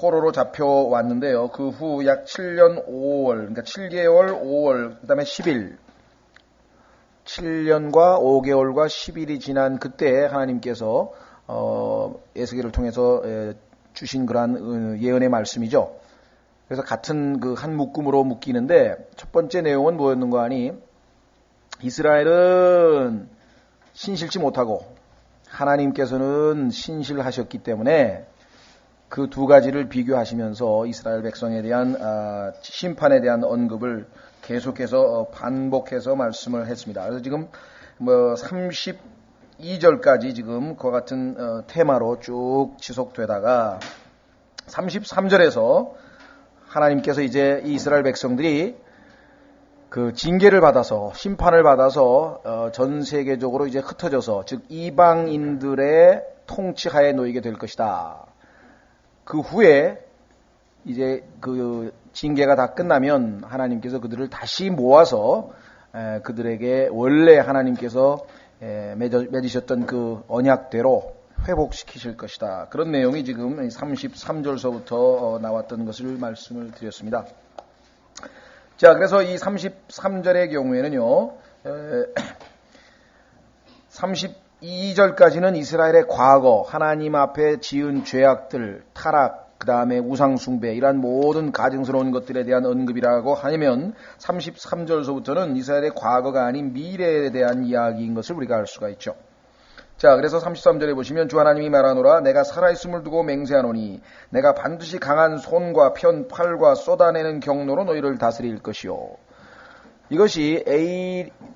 포로로 잡혀왔는데요. 그 후 약 7년 5월, 그러니까 7개월 5월, 그 다음에 10일, 7년과 5개월과 10일이 지난 그때 하나님께서 에스겔을 통해서 주신 그러한 예언의 말씀이죠. 그래서 같은 그 한 묶음으로 묶이는데 첫 번째 내용은 뭐였는가 하니 이스라엘은 신실치 못하고 하나님께서는 신실하셨기 때문에 그 두 가지를 비교하시면서 이스라엘 백성에 대한 심판에 대한 언급을 계속해서 반복해서 말씀을 했습니다. 그래서 지금 32절까지 지금 그와 같은 테마로 쭉 지속되다가 33절에서 하나님께서 이제 이 이스라엘 백성들이 그 징계를 받아서 심판을 받아서 전 세계적으로 이제 흩어져서 즉 이방인들의 통치하에 놓이게 될 것이다. 그 후에 이제 그 징계가 다 끝나면 하나님께서 그들을 다시 모아서 그들에게 원래 하나님께서 맺으셨던 그 언약대로 회복시키실 것이다. 그런 내용이 지금 33절서부터 나왔던 것을 말씀을 드렸습니다. 자, 그래서 이 33절의 경우에는요, 32절까지는 이스라엘의 과거, 하나님 앞에 지은 죄악들, 타락, 그 다음에 우상숭배, 이러한 모든 가증스러운 것들에 대한 언급이라고 하면 33절서부터는 이스라엘의 과거가 아닌 미래에 대한 이야기인 것을 우리가 알 수가 있죠. 자, 그래서 33절에 보시면 주 하나님이 말하노라 내가 살아있음을 두고 맹세하노니 내가 반드시 강한 손과 편 팔과 쏟아내는 경로로 너희를 다스릴 것이요. 이것이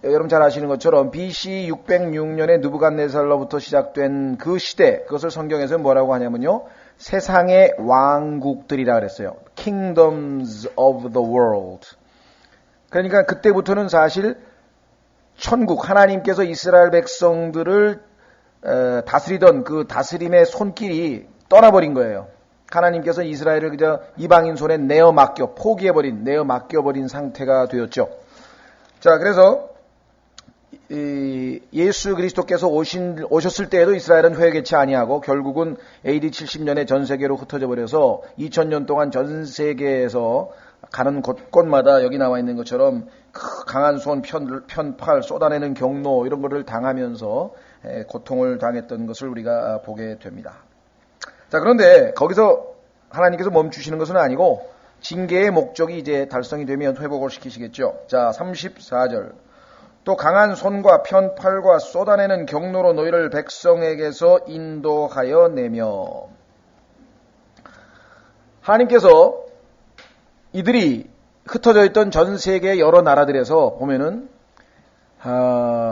여러분 잘 아시는 것처럼 BC 606년에 느부갓네살로부터 시작된 그 시대, 그것을 성경에서 뭐라고 하냐면요, 세상의 왕국들이라 그랬어요. Kingdoms of the world. 그러니까 그때부터는 사실 천국, 하나님께서 이스라엘 백성들을 다스리던 그 다스림의 손길이 떠나버린 거예요. 하나님께서 이스라엘을 그저 이방인 손에 내어 맡겨버린 상태가 되었죠. 자, 그래서 예수 그리스도께서 오셨을 때에도 이스라엘은 회개치 아니하고 결국은 AD 70년에 전 세계로 흩어져 버려서 2000년 동안 전 세계에서 가는 곳곳마다 여기 나와 있는 것처럼 강한 손, 편팔, 쏟아내는 경로 이런 것을 당하면서 고통을 당했던 것을 우리가 보게 됩니다. 자, 그런데 거기서 하나님께서 멈추시는 것은 아니고 징계의 목적이 이제 달성이 되면 회복을 시키시겠죠. 자, 34절. 또 강한 손과 편팔과 쏟아내는 경로로 너희를 백성에게서 인도하여 내며. 하나님께서 이들이 흩어져 있던 전 세계 여러 나라들에서 보면은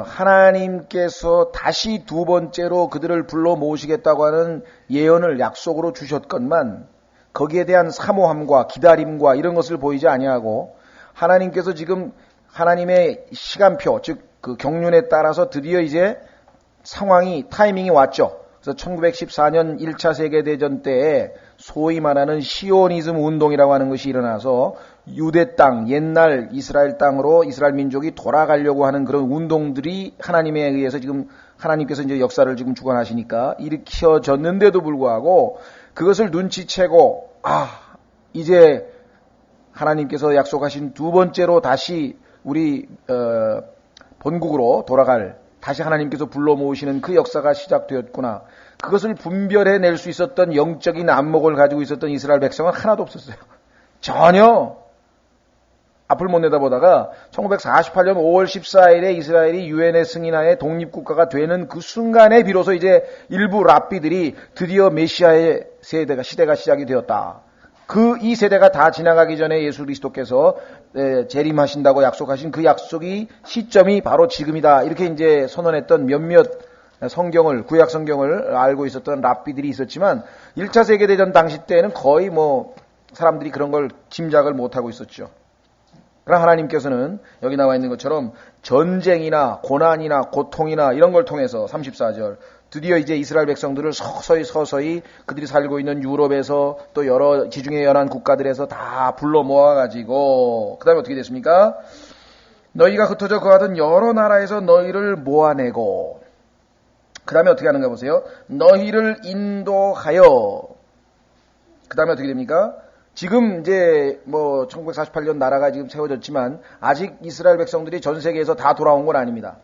하나님께서 다시 두 번째로 그들을 불러 모으시겠다고 하는 예언을 약속으로 주셨건만 거기에 대한 사모함과 기다림과 이런 것을 보이지 아니하고 하나님께서 지금 하나님의 시간표, 즉 그 경륜에 따라서 드디어 이제 타이밍이 왔죠. 그래서 1914년 1차 세계대전 때에 소위 말하는 시오니즘 운동이라고 하는 것이 일어나서 유대 땅, 옛날 이스라엘 땅으로 이스라엘 민족이 돌아가려고 하는 그런 운동들이 하나님에 의해서 지금 하나님께서 이제 역사를 지금 주관하시니까 일으켜졌는데도 불구하고 그것을 눈치채고 이제 하나님께서 약속하신 두 번째로 다시 우리 본국으로 다시 하나님께서 불러 모으시는 그 역사가 시작되었구나. 그것을 분별해낼 수 있었던 영적인 안목을 가지고 있었던 이스라엘 백성은 하나도 없었어요. 전혀 앞을 못 내다보다가 1948년 5월 14일에 이스라엘이 유엔에 승인하에 독립국가가 되는 그 순간에 비로소 이제 일부 랍비들이 드디어 메시아의 시대가 시작이 되었다. 이 세대가 다 지나가기 전에 예수 그리스도께서 재림하신다고 약속하신 그 약속이 시점이 바로 지금이다. 이렇게 이제 선언했던 몇몇 구약 성경을 알고 있었던 랍비들이 있었지만 1차 세계대전 당시 때는 거의 사람들이 그런 걸 짐작을 못하고 있었죠. 그러나 하나님께서는 여기 나와 있는 것처럼 전쟁이나 고난이나 고통이나 이런 걸 통해서 34절 드디어 이제 이스라엘 백성들을 서서히 그들이 살고 있는 유럽에서 또 여러 지중해 연안 국가들에서 다 불러 모아가지고 그 다음에 어떻게 됐습니까? 너희가 흩어져 거하던 여러 나라에서 너희를 모아내고 그 다음에 어떻게 하는가 보세요. 너희를 인도하여 그 다음에 어떻게 됩니까? 지금 이제 뭐 1948년 나라가 지금 세워졌지만 아직 이스라엘 백성들이 전 세계에서 다 돌아온 건 아닙니다.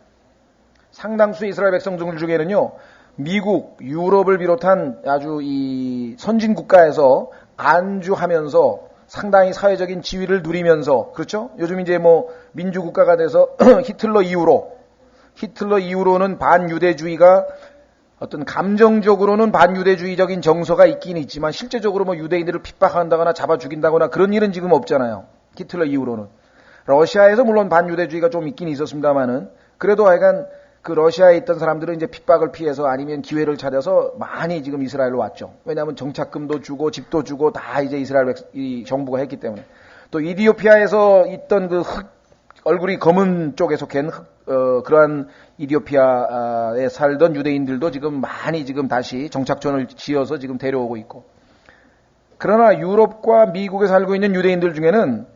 상당수의 이스라엘 백성들 중에는요, 미국, 유럽을 비롯한 아주 이 선진 국가에서 안주하면서 상당히 사회적인 지위를 누리면서, 그렇죠? 요즘 이제 뭐 민주국가가 돼서 히틀러 이후로는 반유대주의가 어떤 감정적으로는 반유대주의적인 정서가 있긴 있지만 실제적으로 뭐 유대인들을 핍박한다거나 잡아 죽인다거나 그런 일은 지금 없잖아요. 히틀러 이후로는. 러시아에서 물론 반유대주의가 좀 있긴 있었습니다만은 그래도 하여간 그 러시아에 있던 사람들은 이제 핍박을 피해서 아니면 기회를 찾아서 많이 지금 이스라엘로 왔죠. 왜냐하면 정착금도 주고 집도 주고 다 이제 이스라엘 이 정부가 했기 때문에. 또 이디오피아에서 있던 그 얼굴이 검은 쪽에 속한 그러한 이디오피아에 살던 유대인들도 지금 많이 지금 다시 정착촌을 지어서 지금 데려오고 있고. 그러나 유럽과 미국에 살고 있는 유대인들 중에는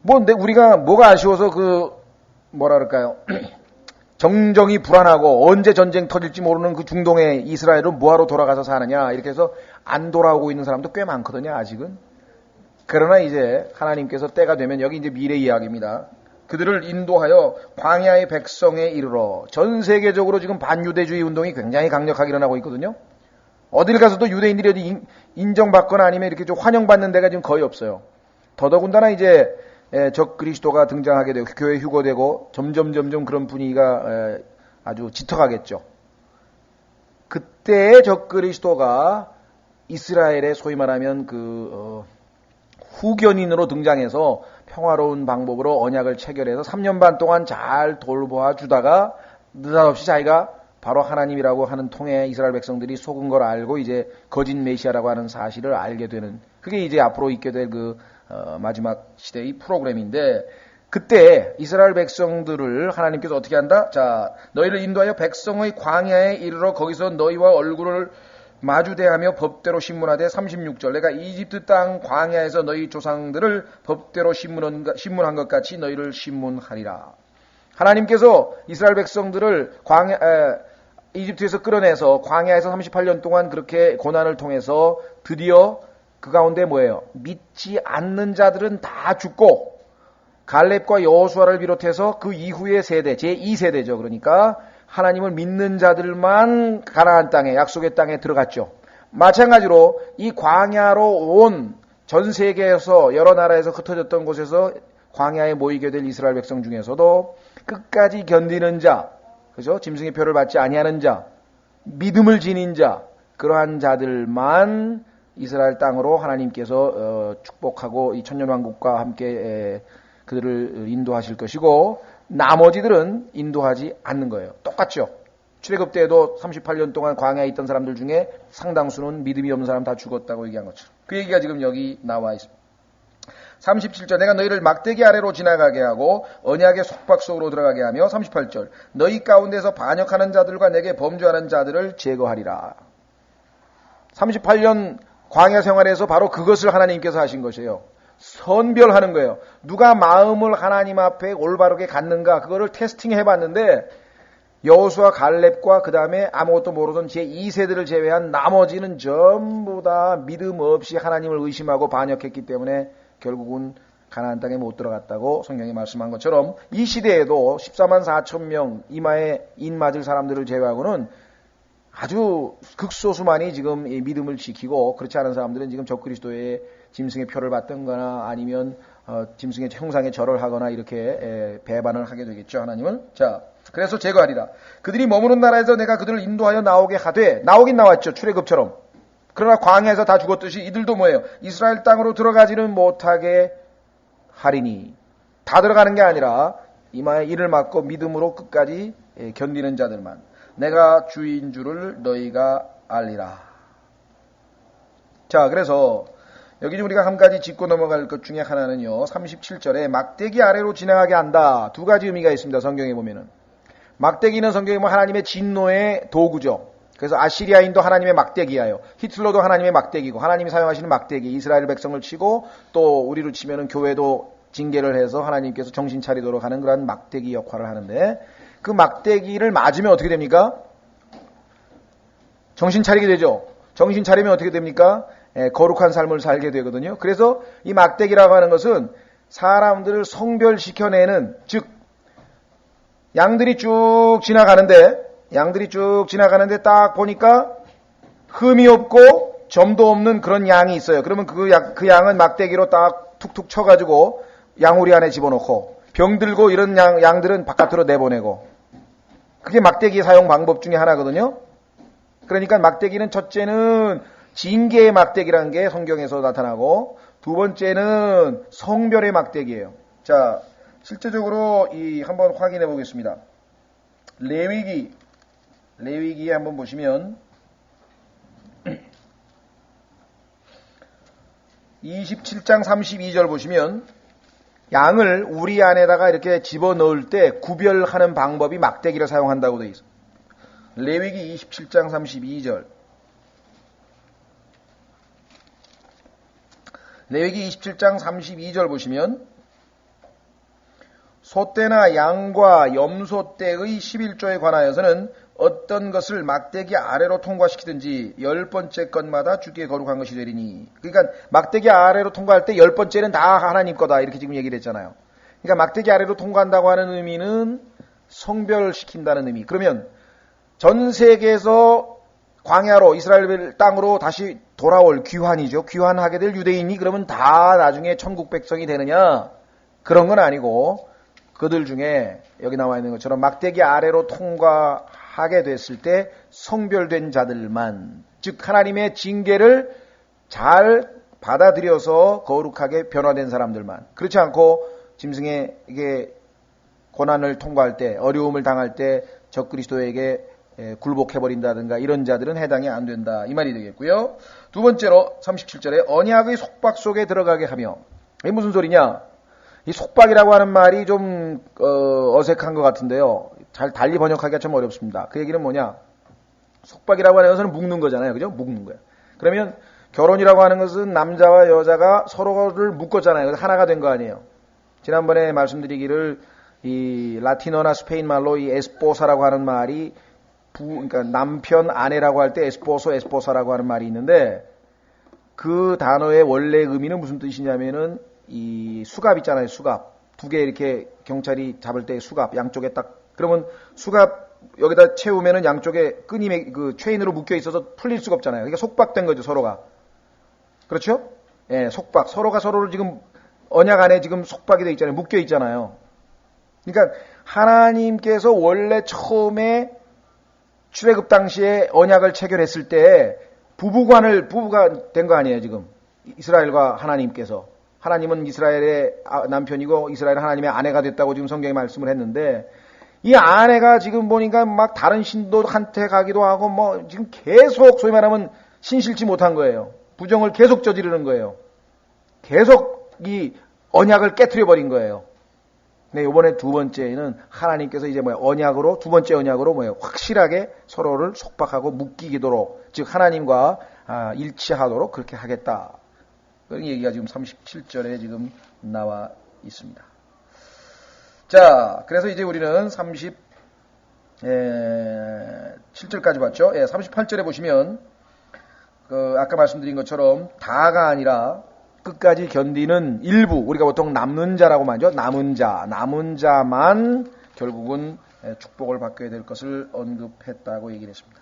뭐 우리가 뭐가 아쉬워서 그 뭐라 그럴까요? 정정이 불안하고 언제 전쟁 터질지 모르는 그 중동의 이스라엘은 뭐하러 돌아가서 사느냐 이렇게 해서 안 돌아오고 있는 사람도 꽤 많거든요, 아직은. 그러나 이제 하나님께서 때가 되면 여기 이제 미래 이야기입니다. 그들을 인도하여 광야의 백성에 이르러. 전 세계적으로 지금 반유대주의 운동이 굉장히 강력하게 일어나고 있거든요. 어딜 가서도 유대인들이 어디 인정받거나 아니면 이렇게 좀 환영받는 데가 지금 거의 없어요. 더더군다나 이제 적 그리스도가 등장하게 되고 교회 휴거되고 점점 그런 분위기가 아주 짙어가겠죠. 그때의 적 그리스도가 이스라엘의 소위 말하면 후견인으로 등장해서 평화로운 방법으로 언약을 체결해서 3년 반 동안 잘 돌보아 주다가 느닷없이 자기가 바로 하나님이라고 하는 통에 이스라엘 백성들이 속은 걸 알고 이제 거짓 메시아라고 하는 사실을 알게 되는, 그게 이제 앞으로 있게 될 마지막 시대의 프로그램인데, 그때 이스라엘 백성들을 하나님께서 어떻게 한다? 자, 너희를 인도하여 백성의 광야에 이르러 거기서 너희와 얼굴을 마주대하며 법대로 신문하되 36절 내가 이집트 땅 광야에서 너희 조상들을 법대로 신문한 것 같이 너희를 신문하리라. 하나님께서 이스라엘 백성들을 이집트에서 끌어내서 광야에서 38년 동안 그렇게 고난을 통해서 드디어 그 가운데 뭐예요? 믿지 않는 자들은 다 죽고 갈렙과 여호수아를 비롯해서 그 이후의 세대, 제2세대죠. 그러니까 하나님을 믿는 자들만 가나안 땅에, 약속의 땅에 들어갔죠. 마찬가지로 이 광야로 온 전 세계에서 여러 나라에서 흩어졌던 곳에서 광야에 모이게 될 이스라엘 백성 중에서도 끝까지 견디는 자, 그죠? 짐승의 표를 받지 아니하는 자, 믿음을 지닌 자, 그러한 자들만 이스라엘 땅으로 하나님께서 축복하고 이 천년왕국과 함께 그들을 인도하실 것이고, 나머지들은 인도하지 않는 거예요. 똑같죠. 출애굽 때에도 38년 동안 광야에 있던 사람들 중에 상당수는 믿음이 없는 사람 다 죽었다고 얘기한 것처럼. 그 얘기가 지금 여기 나와 있습니다. 37절 내가 너희를 막대기 아래로 지나가게 하고 언약의 속박 속으로 들어가게 하며 38절 너희 가운데서 반역하는 자들과 내게 범죄하는 자들을 제거하리라. 38년 광야 생활에서 바로 그것을 하나님께서 하신 것이에요. 선별하는 거예요. 누가 마음을 하나님 앞에 올바르게 갖는가, 그거를 테스팅 해봤는데 여호수아 갈렙과 그 다음에 아무것도 모르던 제2세들을 제외한 나머지는 전부 다 믿음 없이 하나님을 의심하고 반역했기 때문에 결국은 가나안 땅에 못 들어갔다고 성경이 말씀한 것처럼 이 시대에도 14만 4천 명 이마에 인 맞을 사람들을 제외하고는 아주 극소수만이 지금 이 믿음을 지키고, 그렇지 않은 사람들은 지금 적그리스도의 짐승의 표를 받던거나 아니면 짐승의 형상에 절을 하거나 이렇게 배반을 하게 되겠죠, 하나님은. 자, 그래서 제거하리라. 그들이 머무는 나라에서 내가 그들을 인도하여 나오게 하되, 나오긴 나왔죠, 출애굽처럼. 그러나 광야에서 다 죽었듯이 이들도 뭐예요? 이스라엘 땅으로 들어가지는 못하게 하리니. 다 들어가는 게 아니라 이마에 이를 맞고 믿음으로 끝까지 견디는 자들만. 내가 주인 줄을 너희가 알리라. 자, 그래서 여기 우리가 한 가지 짚고 넘어갈 것 중에 하나는요, 37절에 막대기 아래로 지나가게 한다. 두 가지 의미가 있습니다, 성경에 보면은. 막대기는 성경에 보면 하나님의 진노의 도구죠. 그래서 아시리아인도 하나님의 막대기예요. 히틀러도 하나님의 막대기고, 하나님이 사용하시는 막대기, 이스라엘 백성을 치고 또 우리로 치면은 교회도 징계를 해서 하나님께서 정신 차리도록 하는 그런 막대기 역할을 하는데, 그 막대기를 맞으면 어떻게 됩니까? 정신 차리게 되죠. 정신 차리면 어떻게 됩니까? 거룩한 삶을 살게 되거든요. 그래서 이 막대기라고 하는 것은 사람들을 성별시켜내는, 즉 양들이 쭉 지나가는데 딱 보니까 흠이 없고 점도 없는 그런 양이 있어요. 그러면 그 양은 막대기로 딱 툭툭 쳐가지고 양우리 안에 집어넣고, 병들고 이런 양들은 바깥으로 내보내고, 그게 막대기 사용 방법 중에 하나거든요. 그러니까 막대기는 첫째는 징계의 막대기라는 게 성경에서 나타나고, 두 번째는 성별의 막대기예요. 자, 실제적으로 한번 확인해 보겠습니다. 레위기에 한번 보시면 27장 32절 보시면 양을 우리 안에다가 이렇게 집어넣을 때 구별하는 방법이 막대기를 사용한다고 되어 있어요. 레위기 27장 32절. 레위기 27장 32절 보시면 소떼나 양과 염소떼의 11조에 관하여서는 어떤 것을 막대기 아래로 통과시키든지 10번째 것마다 주께 거룩한 것이 되리니. 그러니까 막대기 아래로 통과할 때 10번째는 다 하나님 거다, 이렇게 지금 얘기를 했잖아요. 그러니까 막대기 아래로 통과한다고 하는 의미는 성별시킨다는 의미. 그러면 전 세계에서 광야로, 이스라엘 땅으로 다시 돌아올 귀환이죠. 귀환하게 될 유대인이 그러면 다 나중에 천국 백성이 되느냐? 그런 건 아니고, 그들 중에 여기 나와 있는 것처럼 막대기 아래로 통과하게 됐을 때 성별된 자들만, 즉 하나님의 징계를 잘 받아들여서 거룩하게 변화된 사람들만, 그렇지 않고 짐승의 이게 고난을 통과할 때, 어려움을 당할 때 적그리스도에게 굴복해버린다든가 이런 자들은 해당이 안 된다, 이 말이 되겠고요. 두 번째로 37절에 언약의 속박 속에 들어가게 하며. 이게 무슨 소리냐? 이 속박이라고 하는 말이 좀 어색한 것 같은데요. 잘 달리 번역하기가 좀 어렵습니다. 그 얘기는 뭐냐? 속박이라고 하는 것은 묶는 거잖아요. 그죠? 묶는 거예요. 그러면 결혼이라고 하는 것은 남자와 여자가 서로를 묶었잖아요. 그래서 하나가 된 거 아니에요. 지난번에 말씀드리기를 이 라틴어나 스페인 말로 이 에스포사라고 하는 말이 그러니까 남편, 아내라고 할 때 에스포사라고 하는 말이 있는데, 그 단어의 원래 의미는 무슨 뜻이냐면은 이 수갑 있잖아요. 수갑. 두 개 이렇게 경찰이 잡을 때 수갑, 양쪽에 딱, 그러면 수갑 여기다 채우면은 양쪽에 끈이 그 체인으로 묶여 있어서 풀릴 수가 없잖아요. 그러니까 속박된 거죠, 서로가. 그렇죠? 예, 속박. 서로가 서로를 지금 언약 안에 지금 속박이 돼 있잖아요. 묶여 있잖아요. 그러니까 하나님께서 원래 처음에 출애굽 당시에 언약을 체결했을 때 부부가 된 거 아니에요, 지금. 이스라엘과 하나님께서. 하나님은 이스라엘의 남편이고 이스라엘은 하나님의 아내가 됐다고 지금 성경에 말씀을 했는데, 이 아내가 지금 보니까 막 다른 신도한테 가기도 하고 뭐 지금 계속 소위 말하면 신실치 못한 거예요. 부정을 계속 저지르는 거예요. 계속 이 언약을 깨트려 버린 거예요. 네, 이번에 두 번째는 하나님께서 이제 언약으로, 두 번째 언약으로 확실하게 서로를 속박하고 묶이도록, 즉 하나님과 일치하도록 그렇게 하겠다. 그런 얘기가 지금 37절에 지금 나와 있습니다. 자, 그래서 이제 우리는 37절까지 봤죠. 38절에 보시면 아까 말씀드린 것처럼 다가 아니라 끝까지 견디는 일부, 우리가 보통 남는 자라고 말하죠. 남은 자만 결국은 축복을 받게 될 것을 언급했다고 얘기를 했습니다.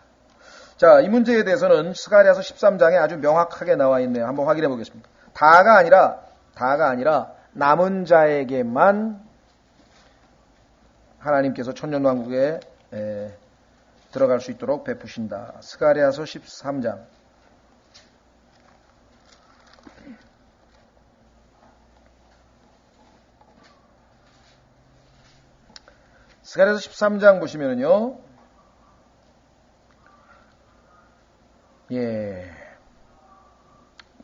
자, 이 문제에 대해서는 스가랴서 13장에 아주 명확하게 나와 있네요. 한번 확인해 보겠습니다. 다가 아니라 남은 자에게만 하나님께서 천년왕국에 들어갈 수 있도록 베푸신다. 스가랴서 13장. 스가랴서 13장 보시면은요,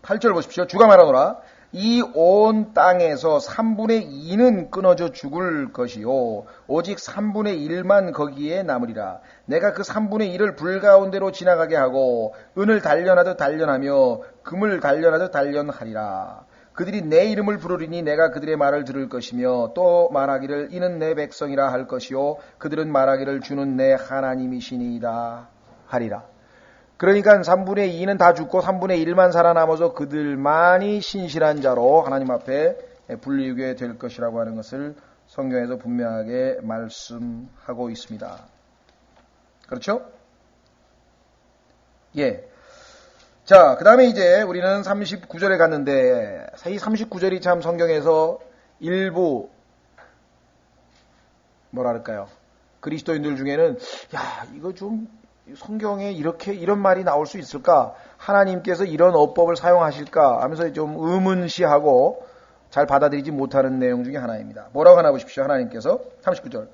8절 보십시오. 주가 말하노라. 이 온 땅에서 3분의 2는 끊어져 죽을 것이요 오직 3분의 1만 거기에 남으리라. 내가 그 3분의 1을 불 가운데로 지나가게 하고 은을 단련하듯 단련하며 금을 단련하듯 단련하리라. 그들이 내 이름을 부르리니 내가 그들의 말을 들을 것이며 또 말하기를 이는 내 백성이라 할 것이요 그들은 말하기를 주는 내 하나님이시니이다 하리라. 그러니까 3분의 2는 다 죽고 3분의 1만 살아남아서 그들만이 신실한 자로 하나님 앞에 불리게 될 것이라고 하는 것을 성경에서 분명하게 말씀하고 있습니다. 그렇죠? 예. 자, 그 다음에 이제 우리는 39절에 갔는데, 이 39절이 참 성경에서 일부, 뭐랄까요. 그리스도인들 중에는, 야, 이거 좀 성경에 이런 말이 나올 수 있을까? 하나님께서 이런 어법을 사용하실까? 하면서 좀 의문시하고 잘 받아들이지 못하는 내용 중에 하나입니다. 뭐라고 하나 보십시오. 하나님께서 39절.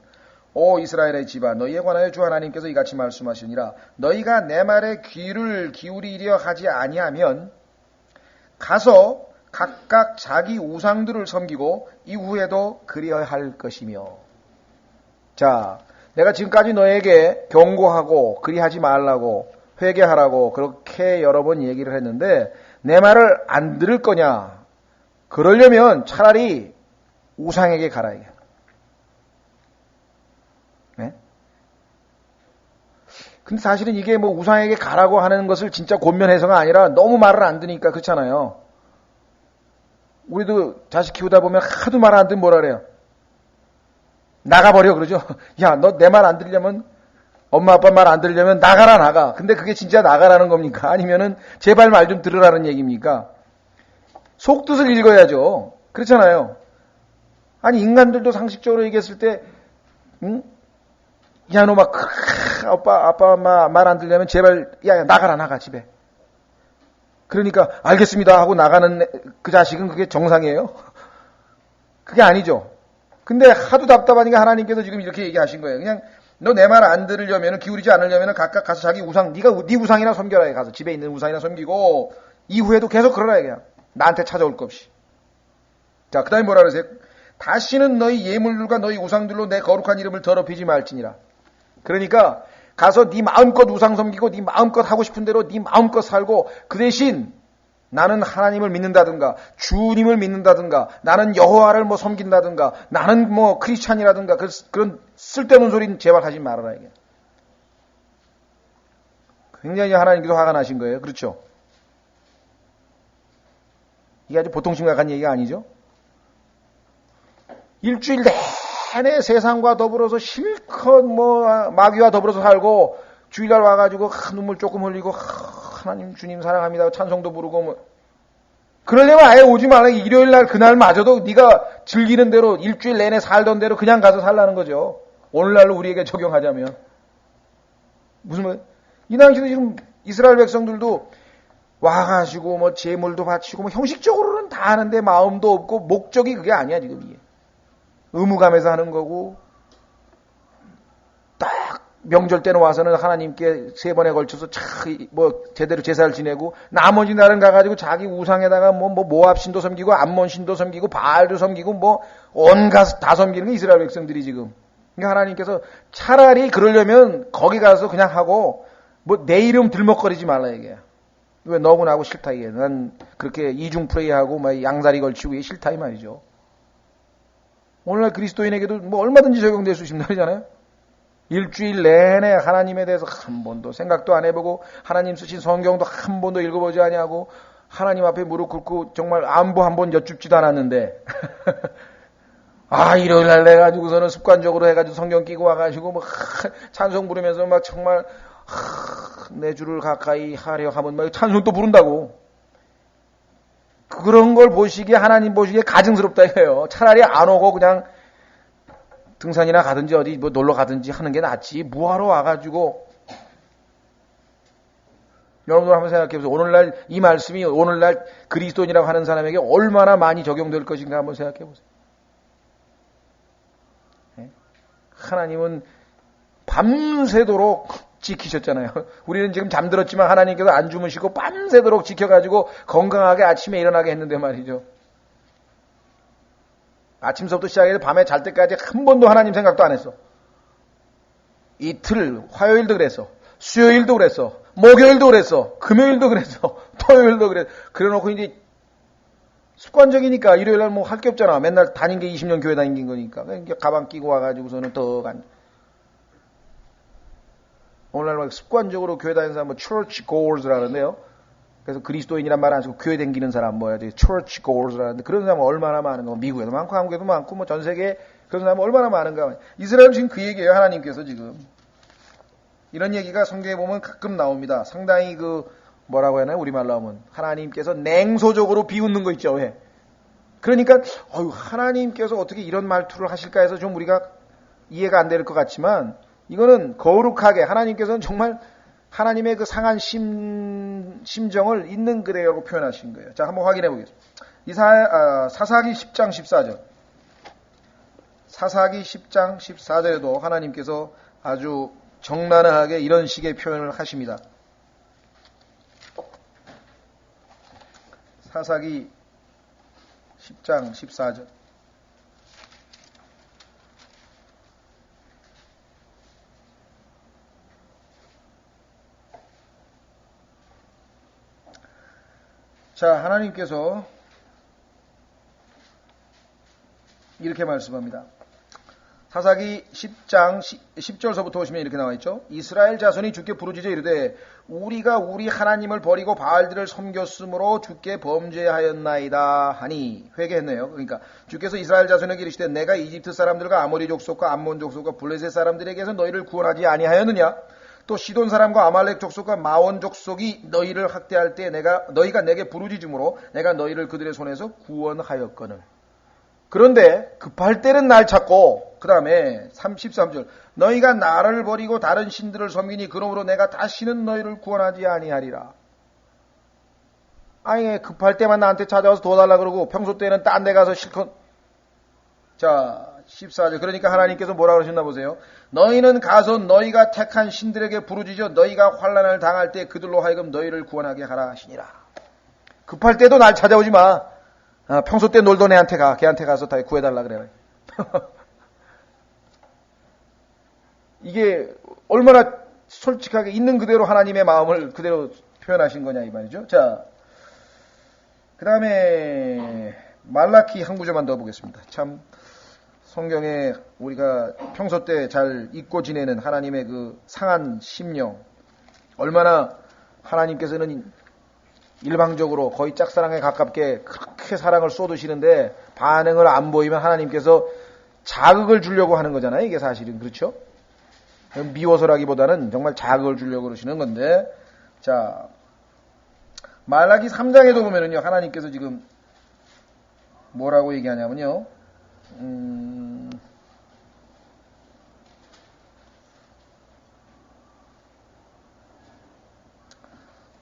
오 이스라엘의 집아 너희에 관하여 주 하나님께서 이같이 말씀하시니라. 너희가 내 말에 귀를 기울이려 하지 아니하면 가서 각각 자기 우상들을 섬기고 이후에도 그리할 것이며. 자, 내가 지금까지 너에게 경고하고 그리하지 말라고 회개하라고 그렇게 여러 번 얘기를 했는데 내 말을 안 들을 거냐? 그러려면 차라리 우상에게 가라 이게. 네? 근데 사실은 이게 뭐 우상에게 가라고 하는 것을 진짜 권면해서가 아니라 너무 말을 안 듣니까 그렇잖아요. 우리도 자식 키우다 보면 하도 말 안 듣면 뭐라 그래요? 나가버려 그러죠. 야, 너 내 말 안 들으려면 엄마 아빠 말 안 들으려면 나가라 나가. 근데 그게 진짜 나가라는 겁니까? 아니면은 제발 말 좀 들으라는 얘기입니까? 속뜻을 읽어야죠. 그렇잖아요. 아니 인간들도 상식적으로 얘기했을 때 응? 야, 너 막 아빠 엄마 말 안 들으려면 제발 야 나가라 나가 집에. 그러니까 알겠습니다 하고 나가는 그 자식은 그게 정상이에요? 그게 아니죠. 근데 하도 답답하니까 하나님께서 지금 이렇게 얘기하신 거예요. 그냥 너 내 말 안 들으려면 기울이지 않으려면 각각 가서 자기 우상 네 우상이나 섬겨라. 가서 집에 있는 우상이나 섬기고 이후에도 계속 그러라 그냥. 나한테 찾아올 것 없이. 자, 그 다음에 뭐라 그러세요? 다시는 너희 예물들과 너희 우상들로 내 거룩한 이름을 더럽히지 말지니라. 그러니까 가서 네 마음껏 우상 섬기고 네 마음껏 하고 싶은 대로 네 마음껏 살고 그 대신 나는 하나님을 믿는다든가 주님을 믿는다든가 나는 여호와를 뭐 섬긴다든가 나는 뭐 크리스찬이라든가 그런 쓸데없는 소리는 제발 하지 말아라 이게. 굉장히 하나님께서 화가 나신 거예요. 그렇죠? 이게 아주 보통 심각한 얘기가 아니죠. 일주일 내내 세상과 더불어서 실컷 뭐 마귀와 더불어서 살고 주일날 와가지고 눈물 조금 흘리고 하나님 주님 사랑합니다 찬송도 부르고 뭐 그러려면 아예 오지 말라. 일요일날 그날마저도 네가 즐기는 대로 일주일 내내 살던 대로 그냥 가서 살라는 거죠. 오늘날로 우리에게 적용하자면 무슨 말? 이 당시도 지금 이스라엘 백성들도 와가지고 뭐 제물도 바치고 뭐 형식적으로는 다 하는데 마음도 없고 목적이 그게 아니야 지금 이게. 의무감에서 하는 거고 딱 명절 때는 와서는 하나님께 3번에 걸쳐서 뭐 제대로 제사를 지내고 나머지 날은 가가지고 자기 우상에다가 뭐 모압신도 섬기고 암몬신도 섬기고 바알도 섬기고 뭐 온갖 다 섬기는 게 이스라엘 백성들이 지금. 그러니까 하나님께서 차라리 그러려면 거기 가서 그냥 하고 뭐 내 이름 들먹거리지 말라 이게. 왜 너무 나고 싫다 이게. 난 그렇게 이중 프레이하고 막 양다리 걸치고 이게 싫다 이 말이죠. 오늘날 그리스도인에게도 뭐 얼마든지 적용될 수 있는 날이잖아요. 일주일 내내 하나님에 대해서 한 번도 생각도 안 해보고 하나님 쓰신 성경도 한 번도 읽어보지 아니하고 하나님 앞에 무릎 꿇고 정말 안부 한 번 여쭙지도 않았는데 일요일날 내가지고서는 습관적으로 해가지고 성경 끼고 와가지고 뭐 찬송 부르면서 막 정말 내 주를 가까이 하려 하면 막 찬송 또 부른다고. 그런 걸 보시기에 하나님 보시기에 가증스럽다 이거예요. 차라리 안 오고 그냥 등산이나 가든지 어디 뭐 놀러 가든지 하는 게 낫지. 뭐하러 와가지고. 여러분들 한번 생각해보세요. 오늘날 이 말씀이 오늘날 그리스도인이라고 하는 사람에게 얼마나 많이 적용될 것인가 한번 생각해보세요. 하나님은 밤새도록 지키셨잖아요. 우리는 지금 잠들었지만 하나님께서 안 주무시고 밤새도록 지켜가지고 건강하게 아침에 일어나게 했는데 말이죠. 아침서부터 시작해서 밤에 잘 때까지 한 번도 하나님 생각도 안 했어. 이틀, 화요일도 그랬어. 수요일도 그랬어. 목요일도 그랬어. 금요일도 그랬어. 토요일도 그랬어. 그래 놓고 이제 습관적이니까 일요일날 뭐 할 게 없잖아. 맨날 다닌 게 20년 교회 다닌 거니까. 그러니까 가방 끼고 와가지고서는 더 오늘날 막 습관적으로 교회 다니는 사람 뭐 church goers라는데요. 그래서 그리스도인이란 말 안 쓰고 교회 댕기는 사람 뭐야, church goers라는데 그런 사람 얼마나 많은가. 미국에도 많고 한국에도 많고 뭐 전 세계 그런 사람 얼마나 많은가. 이스라엘 지금 그 얘기예요. 하나님께서 지금 이런 얘기가 성경에 보면 가끔 나옵니다. 상당히 뭐라고 해야 하나요? 우리말로 하면 하나님께서 냉소적으로 비웃는 거 있죠. 왜? 그러니까 하나님께서 어떻게 이런 말투를 하실까 해서 좀 우리가 이해가 안 될 것 같지만 이거는 거룩하게 하나님께서는 정말 하나님의 그 상한 심정을 있는 그대로 표현하신 거예요. 자, 한번 확인해 보겠습니다. 사사기 10장 14절. 사사기 10장 14절에도 하나님께서 아주 정나하게 이런 식의 표현을 하십니다. 사사기 10장 14절. 자, 하나님께서 이렇게 말씀합니다. 사사기 10장 10절서부터 보시면 이렇게 나와 있죠. 이스라엘 자손이 주께 부르짖어 이르되 우리가 우리 하나님을 버리고 바알들을 섬겼으므로 주께 범죄하였나이다 하니 회개했네요. 그러니까 주께서 이스라엘 자손에게 이르시되 내가 이집트 사람들과 아모리 족속과 암몬 족속과 블레셋 사람들에게서 너희를 구원하지 아니하였느냐? 또 시돈 사람과 아말렉 족속과 마온 족속이 너희를 학대할 때 너희가 내게 부르짖음으로 내가 너희를 그들의 손에서 구원하였거늘. 그런데 급할 때는 날 찾고 그 다음에 33절 너희가 나를 버리고 다른 신들을 섬기니 그러므로 내가 다시는 너희를 구원하지 아니하리라. 아니 급할 때만 나한테 찾아와서 도와달라 그러고 평소 때는 딴 데 가서 실컷. 자 14절 그러니까 하나님께서 뭐라 그러셨나 보세요. 너희는 가서 너희가 택한 신들에게 부르짖어 너희가 환난을 당할 때 그들로 하여금 너희를 구원하게 하라 하시니라. 급할 때도 날 찾아오지 마. 평소 때 놀던 애한테 걔한테 가서 다 구해달라 그래. 이게 얼마나 솔직하게 있는 그대로 하나님의 마음을 그대로 표현하신 거냐 이 말이죠. 자, 그 다음에 말라키 한 구절만 더 보겠습니다. 참 성경에 우리가 평소 때 잘 잊고 지내는 하나님의 그 상한 심령, 얼마나 하나님께서는 일방적으로 거의 짝사랑에 가깝게 그렇게 사랑을 쏟으시는데 반응을 안 보이면 하나님께서 자극을 주려고 하는 거잖아요. 이게 사실은 그렇죠? 미워서라기보다는 정말 자극을 주려고 그러시는 건데, 자 말라기 3장에도 보면은요 하나님께서 지금 뭐라고 얘기하냐면요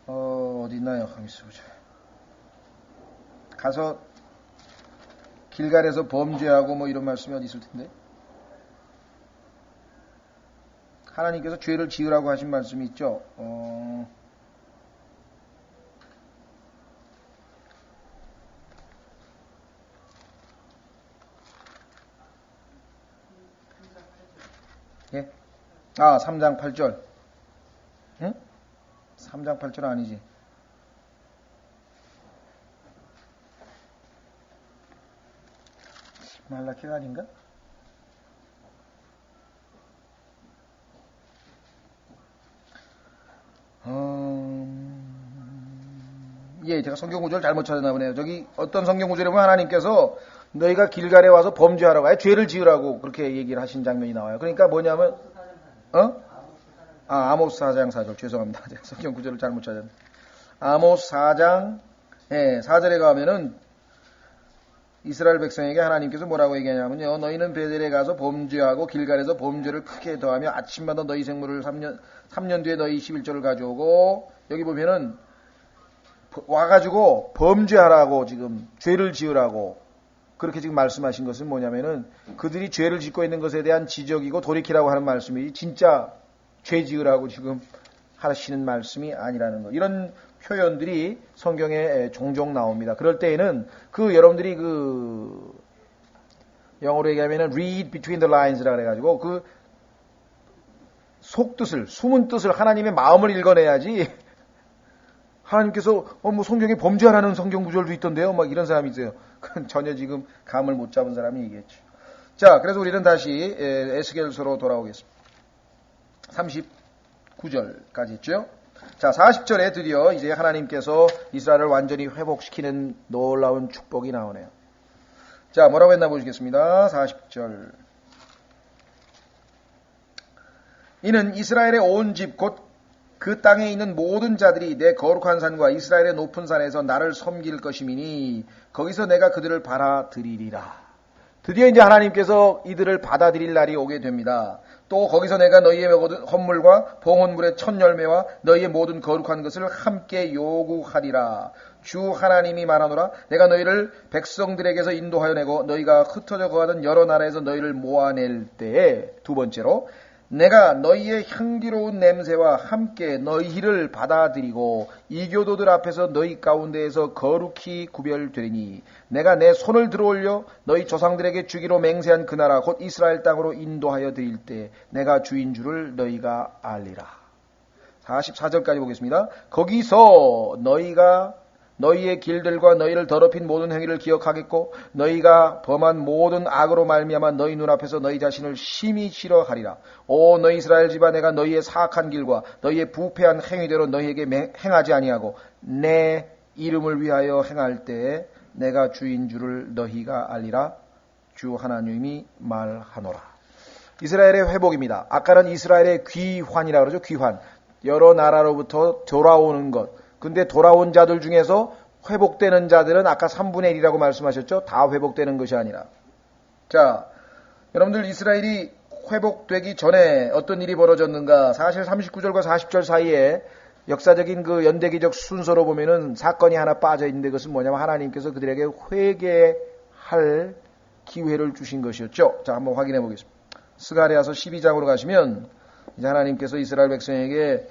어디 있나요? 가만있어 보자. 가서 길갈에서 범죄하고 뭐 이런 말씀이 어디 있을 텐데 하나님께서 죄를 지으라고 하신 말씀이 있죠. 예? 3장 8절. 응? 3장 8절 아니지. 말라키가 아닌가? 예, 제가 성경 구절을 잘못 찾았나 보네요. 저기 어떤 성경 구절에 보면 하나님께서 너희가 길갈에 와서 범죄하라고, 죄를 지으라고 그렇게 얘기를 하신 장면이 나와요. 그러니까 뭐냐면, 아모스 4장 4절. 죄송합니다. 제가 성경 구절을 잘못 찾았네. 아모스 4장, 4절에 가면은 이스라엘 백성에게 하나님께서 뭐라고 얘기하냐면요. 너희는 베델에 가서 범죄하고 길갈에서 범죄를 크게 더하며 아침마다 너희 생물을 3년 뒤에 너희 11조를 가져오고, 여기 보면은 와가지고 범죄하라고 지금 죄를 지으라고 그렇게 지금 말씀하신 것은 뭐냐면은 그들이 죄를 짓고 있는 것에 대한 지적이고 돌이키라고 하는 말씀이 진짜 죄 지으라고 지금 하시는 말씀이 아니라는 거. 이런 표현들이 성경에 종종 나옵니다. 그럴 때에는 여러분들이 영어로 얘기하면은 read between the lines라 그래가지고 그 속뜻을, 숨은 뜻을 하나님의 마음을 읽어내야지. 하나님께서 뭐 성경에 범죄하라는 성경 구절도 있던데요. 막 이런 사람이 있어요. 그건 전혀 지금 감을 못 잡은 사람이 얘기했죠. 자, 그래서 우리는 다시 에스겔서로 돌아오겠습니다. 9절까지 했죠. 자, 40절에 드디어 이제 하나님께서 이스라엘을 완전히 회복시키는 놀라운 축복이 나오네요. 자, 뭐라고 했나 보시겠습니다. 40절. 이는 이스라엘의 온 집 곧 그 땅에 있는 모든 자들이 내 거룩한 산과 이스라엘의 높은 산에서 나를 섬길 것이미니 거기서 내가 그들을 받아들이리라. 드디어 이제 하나님께서 이들을 받아들일 날이 오게 됩니다. 또 거기서 내가 너희의 모든 헌물과 봉헌물의 첫 열매와 너희의 모든 거룩한 것을 함께 요구하리라. 주 하나님이 말하노라. 내가 너희를 백성들에게서 인도하여 내고 너희가 흩어져 거하던 여러 나라에서 너희를 모아낼 때에 두 번째로 내가 너희의 향기로운 냄새와 함께 너희를 받아들이고 이교도들 앞에서 너희 가운데에서 거룩히 구별되리니 내가 내 손을 들어올려 너희 조상들에게 주기로 맹세한 그 나라 곧 이스라엘 땅으로 인도하여 드릴 때 내가 주인 줄을 너희가 알리라. 44절까지 보겠습니다. 거기서 너희가 너희의 길들과 너희를 더럽힌 모든 행위를 기억하겠고 너희가 범한 모든 악으로 말미암아 너희 눈앞에서 너희 자신을 심히 싫어하리라. 오 너희 이스라엘 집아 내가 너희의 사악한 길과 너희의 부패한 행위대로 너희에게 행하지 아니하고 내 이름을 위하여 행할 때에 내가 주인 줄을 너희가 알리라. 주 하나님이 말하노라. 이스라엘의 회복입니다. 아까는 이스라엘의 귀환이라고 그러죠. 귀환. 여러 나라로부터 돌아오는 것. 근데 돌아온 자들 중에서 회복되는 자들은 아까 3분의 1이라고 말씀하셨죠? 다 회복되는 것이 아니라. 자, 여러분들 이스라엘이 회복되기 전에 어떤 일이 벌어졌는가? 사실 39절과 40절 사이에 역사적인 그 연대기적 순서로 보면은 사건이 하나 빠져 있는데 그것은 뭐냐면 하나님께서 그들에게 회개할 기회를 주신 것이었죠. 자, 한번 확인해 보겠습니다. 스가랴서 12장으로 가시면 이제 하나님께서 이스라엘 백성에게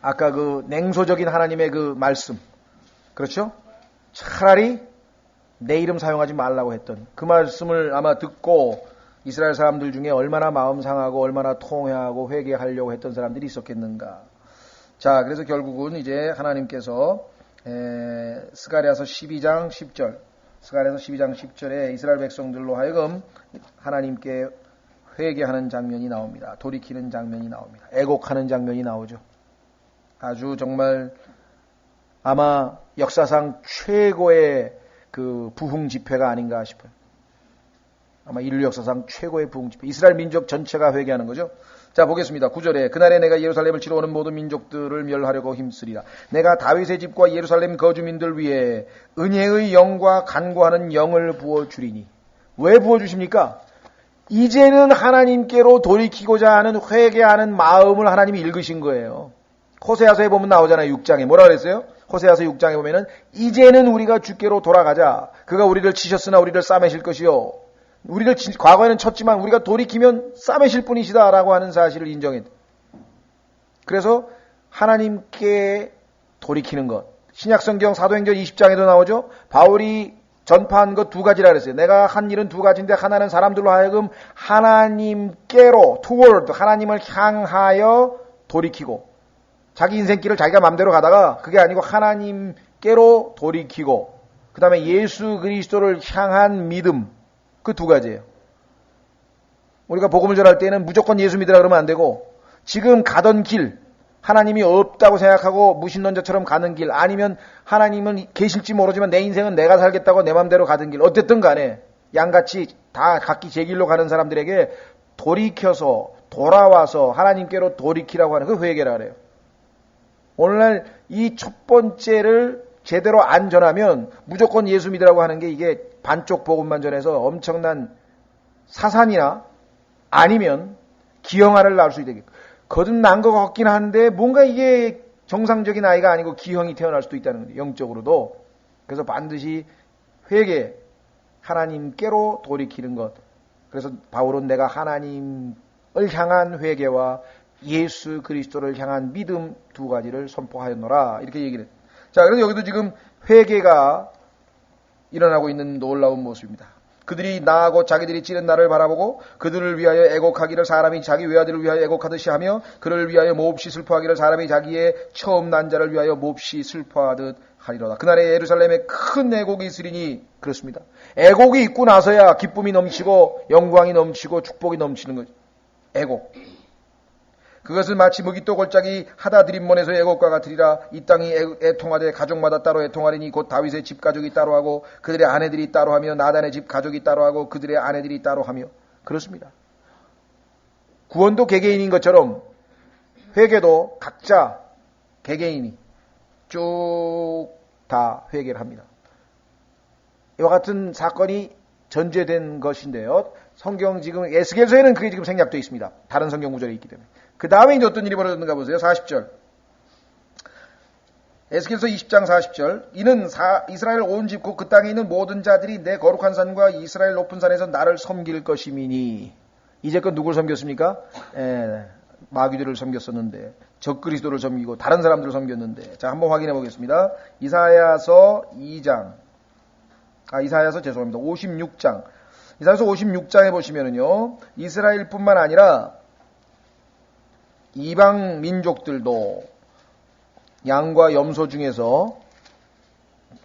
아까 그 냉소적인 하나님의 그 말씀, 그렇죠? 차라리 내 이름 사용하지 말라고 했던 그 말씀을 아마 듣고 이스라엘 사람들 중에 얼마나 마음 상하고 얼마나 통회하고 회개하려고 했던 사람들이 있었겠는가. 자, 그래서 결국은 이제 하나님께서 스가랴서 12장 10절, 스가랴서 12장 10절에 이스라엘 백성들로 하여금 하나님께 회개하는 장면이 나옵니다. 돌이키는 장면이 나옵니다. 애곡하는 장면이 나오죠. 아주 정말 아마 역사상 최고의 그 부흥 집회가 아닌가 싶어요. 아마 인류 역사상 최고의 부흥 집회. 이스라엘 민족 전체가 회개하는 거죠. 자, 보겠습니다. 9절에 그날에 내가 예루살렘을 치러 오는 모든 민족들을 멸하려고 힘쓰리라. 내가 다윗의 집과 예루살렘 거주민들 위에 은혜의 영과 간구하는 영을 부어주리니. 왜 부어주십니까? 이제는 하나님께로 돌이키고자 하는 회개하는 마음을 하나님이 읽으신 거예요. 호세아서에 보면 나오잖아요. 6장에. 뭐라 그랬어요? 호세아서 6장에 보면은 이제는 우리가 주께로 돌아가자. 그가 우리를 치셨으나 우리를 싸매실 것이요. 우리를 과거에는 쳤지만 우리가 돌이키면 싸매실 분이시다라고 하는 사실을 인정했다. 그래서 하나님께 돌이키는 것. 신약성경 사도행전 20장에도 나오죠. 바울이 전파한 것 두 가지라 그랬어요. 내가 한 일은 두 가지인데 하나는 사람들로 하여금 하나님께로 toward 하나님을 향하여 돌이키고 자기 인생길을 자기가 마음대로 가다가 그게 아니고 하나님께로 돌이키고 그 다음에 예수 그리스도를 향한 믿음 그 두 가지예요. 우리가 복음을 전할 때는 무조건 예수 믿으라 그러면 안 되고 지금 가던 길 하나님이 없다고 생각하고 무신론자처럼 가는 길 아니면 하나님은 계실지 모르지만 내 인생은 내가 살겠다고 내 마음대로 가던 길 어쨌든 간에 양같이 다 각기 제 길로 가는 사람들에게 돌이켜서 돌아와서 하나님께로 돌이키라고 하는 그 회개라 그래요. 오늘날 이 첫 번째를 제대로 안 전하면 무조건 예수 믿으라고 하는 게 이게 반쪽 복음만 전해서 엄청난 사산이나 아니면 기형아를 낳을 수 있겠고 거듭난 것 같긴 한데 뭔가 이게 정상적인 아이가 아니고 기형이 태어날 수도 있다는 거예요. 영적으로도. 그래서 반드시 회개, 하나님께로 돌이키는 것. 그래서 바울은 내가 하나님을 향한 회개와 예수 그리스도를 향한 믿음 두 가지를 선포하였노라. 이렇게 얘기를 했어요. 자, 그래서 여기도 지금 회개가 일어나고 있는 놀라운 모습입니다. 그들이 나하고 자기들이 찌른 나를 바라보고 그들을 위하여 애곡하기를 사람이 자기 외아들을 위하여 애곡하듯이 하며 그를 위하여 몹시 슬퍼하기를 사람이 자기의 처음 난 자를 위하여 몹시 슬퍼하듯 하리로다. 그날에 예루살렘에 큰 애곡이 있으리니 그렇습니다. 애곡이 있고 나서야 기쁨이 넘치고 영광이 넘치고 축복이 넘치는 거죠. 애곡. 그것을 마치 무기또 골짜기 하다 드림몬에서 애곡과 같으리라. 이 땅이 애통하되 가족마다 따로 애통하리니 곧 다윗의 집 가족이 따로 하고 그들의 아내들이 따로 하며 나단의 집 가족이 따로 하고 그들의 아내들이 따로 하며. 그렇습니다. 구원도 개개인인 것처럼 회개도 각자 개개인이 쭉 다 회개를 합니다. 이와 같은 사건이 전제된 것인데요. 성경 지금 에스겔서에는 그게 지금 생략되어 있습니다. 다른 성경 구절이 있기 때문에. 그 다음에 이제 어떤 일이 벌어졌는가 보세요. 40절. 에스겔서 20장 40절. 이는 이스라엘 온 집 곧 그 땅에 있는 모든 자들이 내 거룩한 산과 이스라엘 높은 산에서 나를 섬길 것임이니. 이제껏 누굴 섬겼습니까? 마귀들을 섬겼었는데 적그리스도를 섬기고 다른 사람들을 섬겼는데. 자, 한번 확인해 보겠습니다. 이사야서 56장. 이사야서 56장에 보시면은요, 이스라엘뿐만 아니라 이방 민족들도 양과 염소 중에서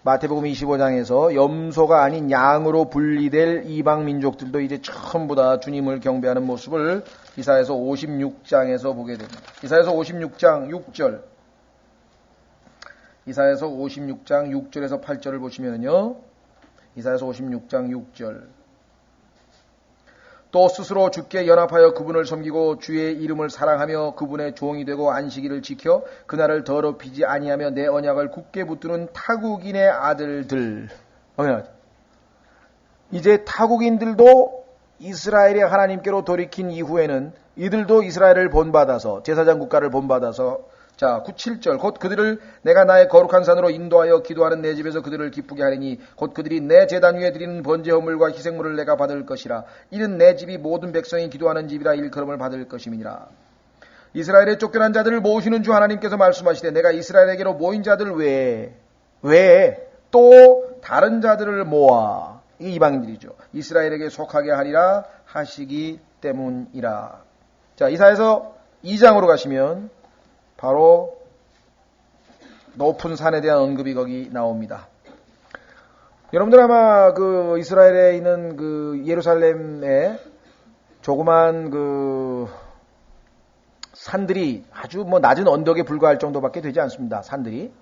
마태복음 25장에서 염소가 아닌 양으로 분리될 이방 민족들도 이제 전부 다 주님을 경배하는 모습을 이사야서 56장에서 보게 됩니다. 이사야서 56장 6절. 이사야서 56장 6절에서 8절을 보시면요. 이사야서 56장 6절. 또 스스로 주께 연합하여 그분을 섬기고 주의 이름을 사랑하며 그분의 종이 되고 안식일을 지켜 그날을 더럽히지 아니하며 내 언약을 굳게 붙드는 타국인의 아들들. 이제 타국인들도 이스라엘의 하나님께로 돌이킨 이후에는 이들도 이스라엘을 본받아서 제사장 국가를 본받아서 자, 7절. 곧 그들을 내가 나의 거룩한 산으로 인도하여 기도하는 내 집에서 그들을 기쁘게 하리니 곧 그들이 내 제단 위에 드리는 번제 헌물과 희생물을 내가 받을 것이라. 이는 내 집이 모든 백성이 기도하는 집이라 일컬음을 받을 것임이니라. 이스라엘에 쫓겨난 자들을 모으시는 주 하나님께서 말씀하시되 내가 이스라엘에게로 모인 자들 외에 또 다른 자들을 모아. 이 이방인들이죠. 이스라엘에게 속하게 하리라 하시기 때문이라. 자, 이사야서 2장으로 가시면 바로 높은 산에 대한 언급이 거기 나옵니다. 여러분들 아마 그 이스라엘에 있는 그 예루살렘에 조그만 그 산들이 아주 뭐 낮은 언덕에 불과할 정도밖에 되지 않습니다. 산들이.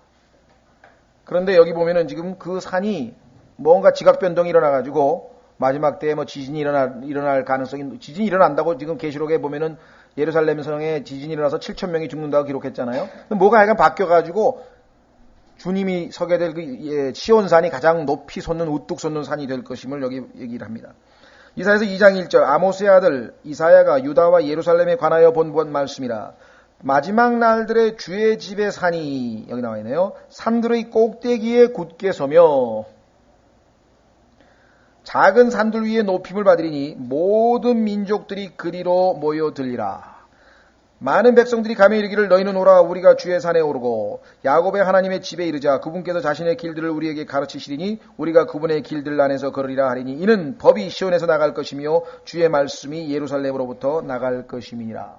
그런데 여기 보면은 지금 그 산이 뭔가 지각 변동이 일어나가지고 마지막 때에 뭐 지진이 일어날 가능성이, 지진이 일어난다고 지금 계시록에 보면은 예루살렘 성에 지진이 일어나서 7,000명이 죽는다고 기록했잖아요. 뭐가 하여간 바뀌어가지고 주님이 서게 될 그 시온산이 가장 높이 솟는 우뚝 솟는 산이 될 것임을 여기 얘기를 합니다. 이사야서 2장 1절 아모스의 아들 이사야가 유다와 예루살렘에 관하여 본 말씀이라. 마지막 날들의 주의 집의 산이 여기 나와 있네요. 산들의 꼭대기에 굳게 서며 작은 산들 위에 높임을 받으리니 모든 민족들이 그리로 모여들리라. 많은 백성들이 가며 이르기를 너희는 오라 우리가 주의 산에 오르고 야곱의 하나님의 집에 이르자 그분께서 자신의 길들을 우리에게 가르치시리니 우리가 그분의 길들 안에서 걸으리라 하리니 이는 법이 시온에서 나갈 것이며 주의 말씀이 예루살렘으로부터 나갈 것임이니라.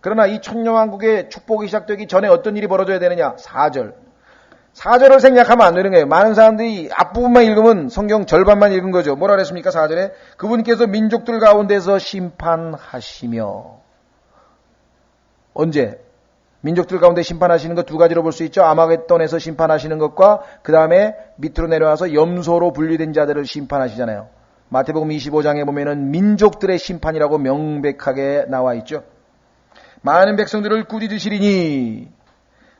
그러나 이 천년왕국의 축복이 시작되기 전에 어떤 일이 벌어져야 되느냐? 4절을 생략하면 안 되는 거예요. 많은 사람들이 앞부분만 읽으면 성경 절반만 읽은 거죠. 뭐라 그랬습니까? 4절에 그분께서 민족들 가운데서 심판하시며. 언제? 민족들 가운데 심판하시는 것 두 가지로 볼 수 있죠. 아마겟돈에서 심판하시는 것과 그 다음에 밑으로 내려와서 염소로 분리된 자들을 심판하시잖아요. 마태복음 25장에 보면은 민족들의 심판이라고 명백하게 나와 있죠. 많은 백성들을 꾸짖으시리니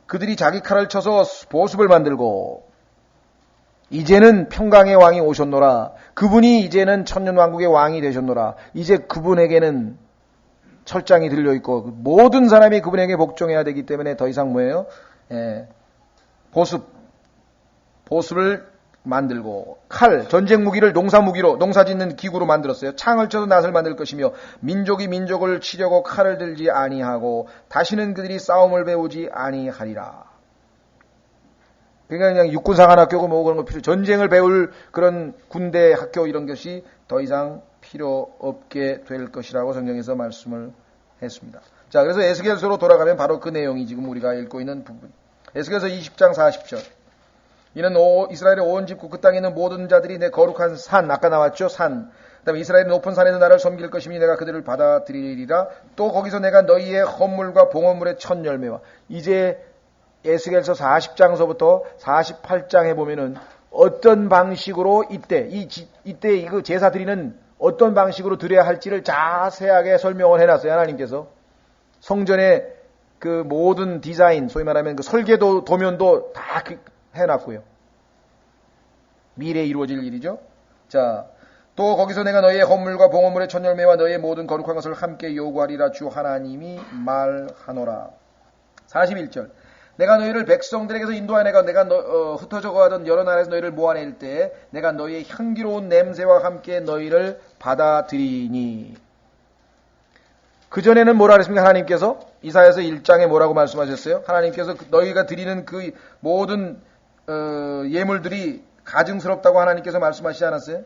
그들이 자기 칼을 쳐서 보습을 만들고 이제는 평강의 왕이 오셨노라. 그분이 이제는 천년왕국의 왕이 되셨노라. 이제 그분에게는 철장이 들려있고 모든 사람이 그분에게 복종해야 되기 때문에 더 이상 뭐예요? 보습을 만들고 칼, 전쟁 무기를 농사 무기로 농사 짓는 기구로 만들었어요. 창을 쳐서 낫을 만들 것이며 민족이 민족을 치려고 칼을 들지 아니하고 다시는 그들이 싸움을 배우지 아니하리라. 그러니까 그냥 육군사관학교고 뭐 그런 거 필요, 전쟁을 배울 그런 군대 학교 이런 것이 더 이상 필요 없게 될 것이라고 성경에서 말씀을 했습니다. 자, 그래서 에스겔서로 돌아가면 바로 그 내용이 지금 우리가 읽고 있는 부분. 에스겔서 20장 40절. 이는 이스라엘의 온 집 그 땅에 있는 모든 자들이 내 거룩한 산, 아까 나왔죠? 산. 그다음에 이스라엘의 높은 산에서 나를 섬길 것이니 내가 그들을 받아들이리라. 또 거기서 내가 너희의 헌물과 봉헌물의 첫 열매와 이제 에스겔서 40장서부터 48장에 보면은 어떤 방식으로 이때 그 제사 드리는 어떤 방식으로 드려야 할지를 자세하게 설명을 해놨어요. 하나님께서 성전의 그 모든 디자인, 소위 말하면 그 설계도 도면도 다 해놨고요. 미래에 이루어질 일이죠. 자, 또 거기서 내가 너희의 헌물과 봉헌물의 첫 열매와 너희의 모든 거룩한 것을 함께 요구하리라 주 하나님이 말하노라. 41절. 내가 너희를 백성들에게서 인도하여 내가 흩어져 가던 여러 나라에서 너희를 모아낼 때 내가 너희의 향기로운 냄새와 함께 너희를 받아들이니. 그전에는 뭐라 그랬습니까? 하나님께서 이사야서 1장에 뭐라고 말씀하셨어요? 하나님께서 너희가 드리는 그 모든 예물들이 가증스럽다고 하나님께서 말씀하시지 않았어요?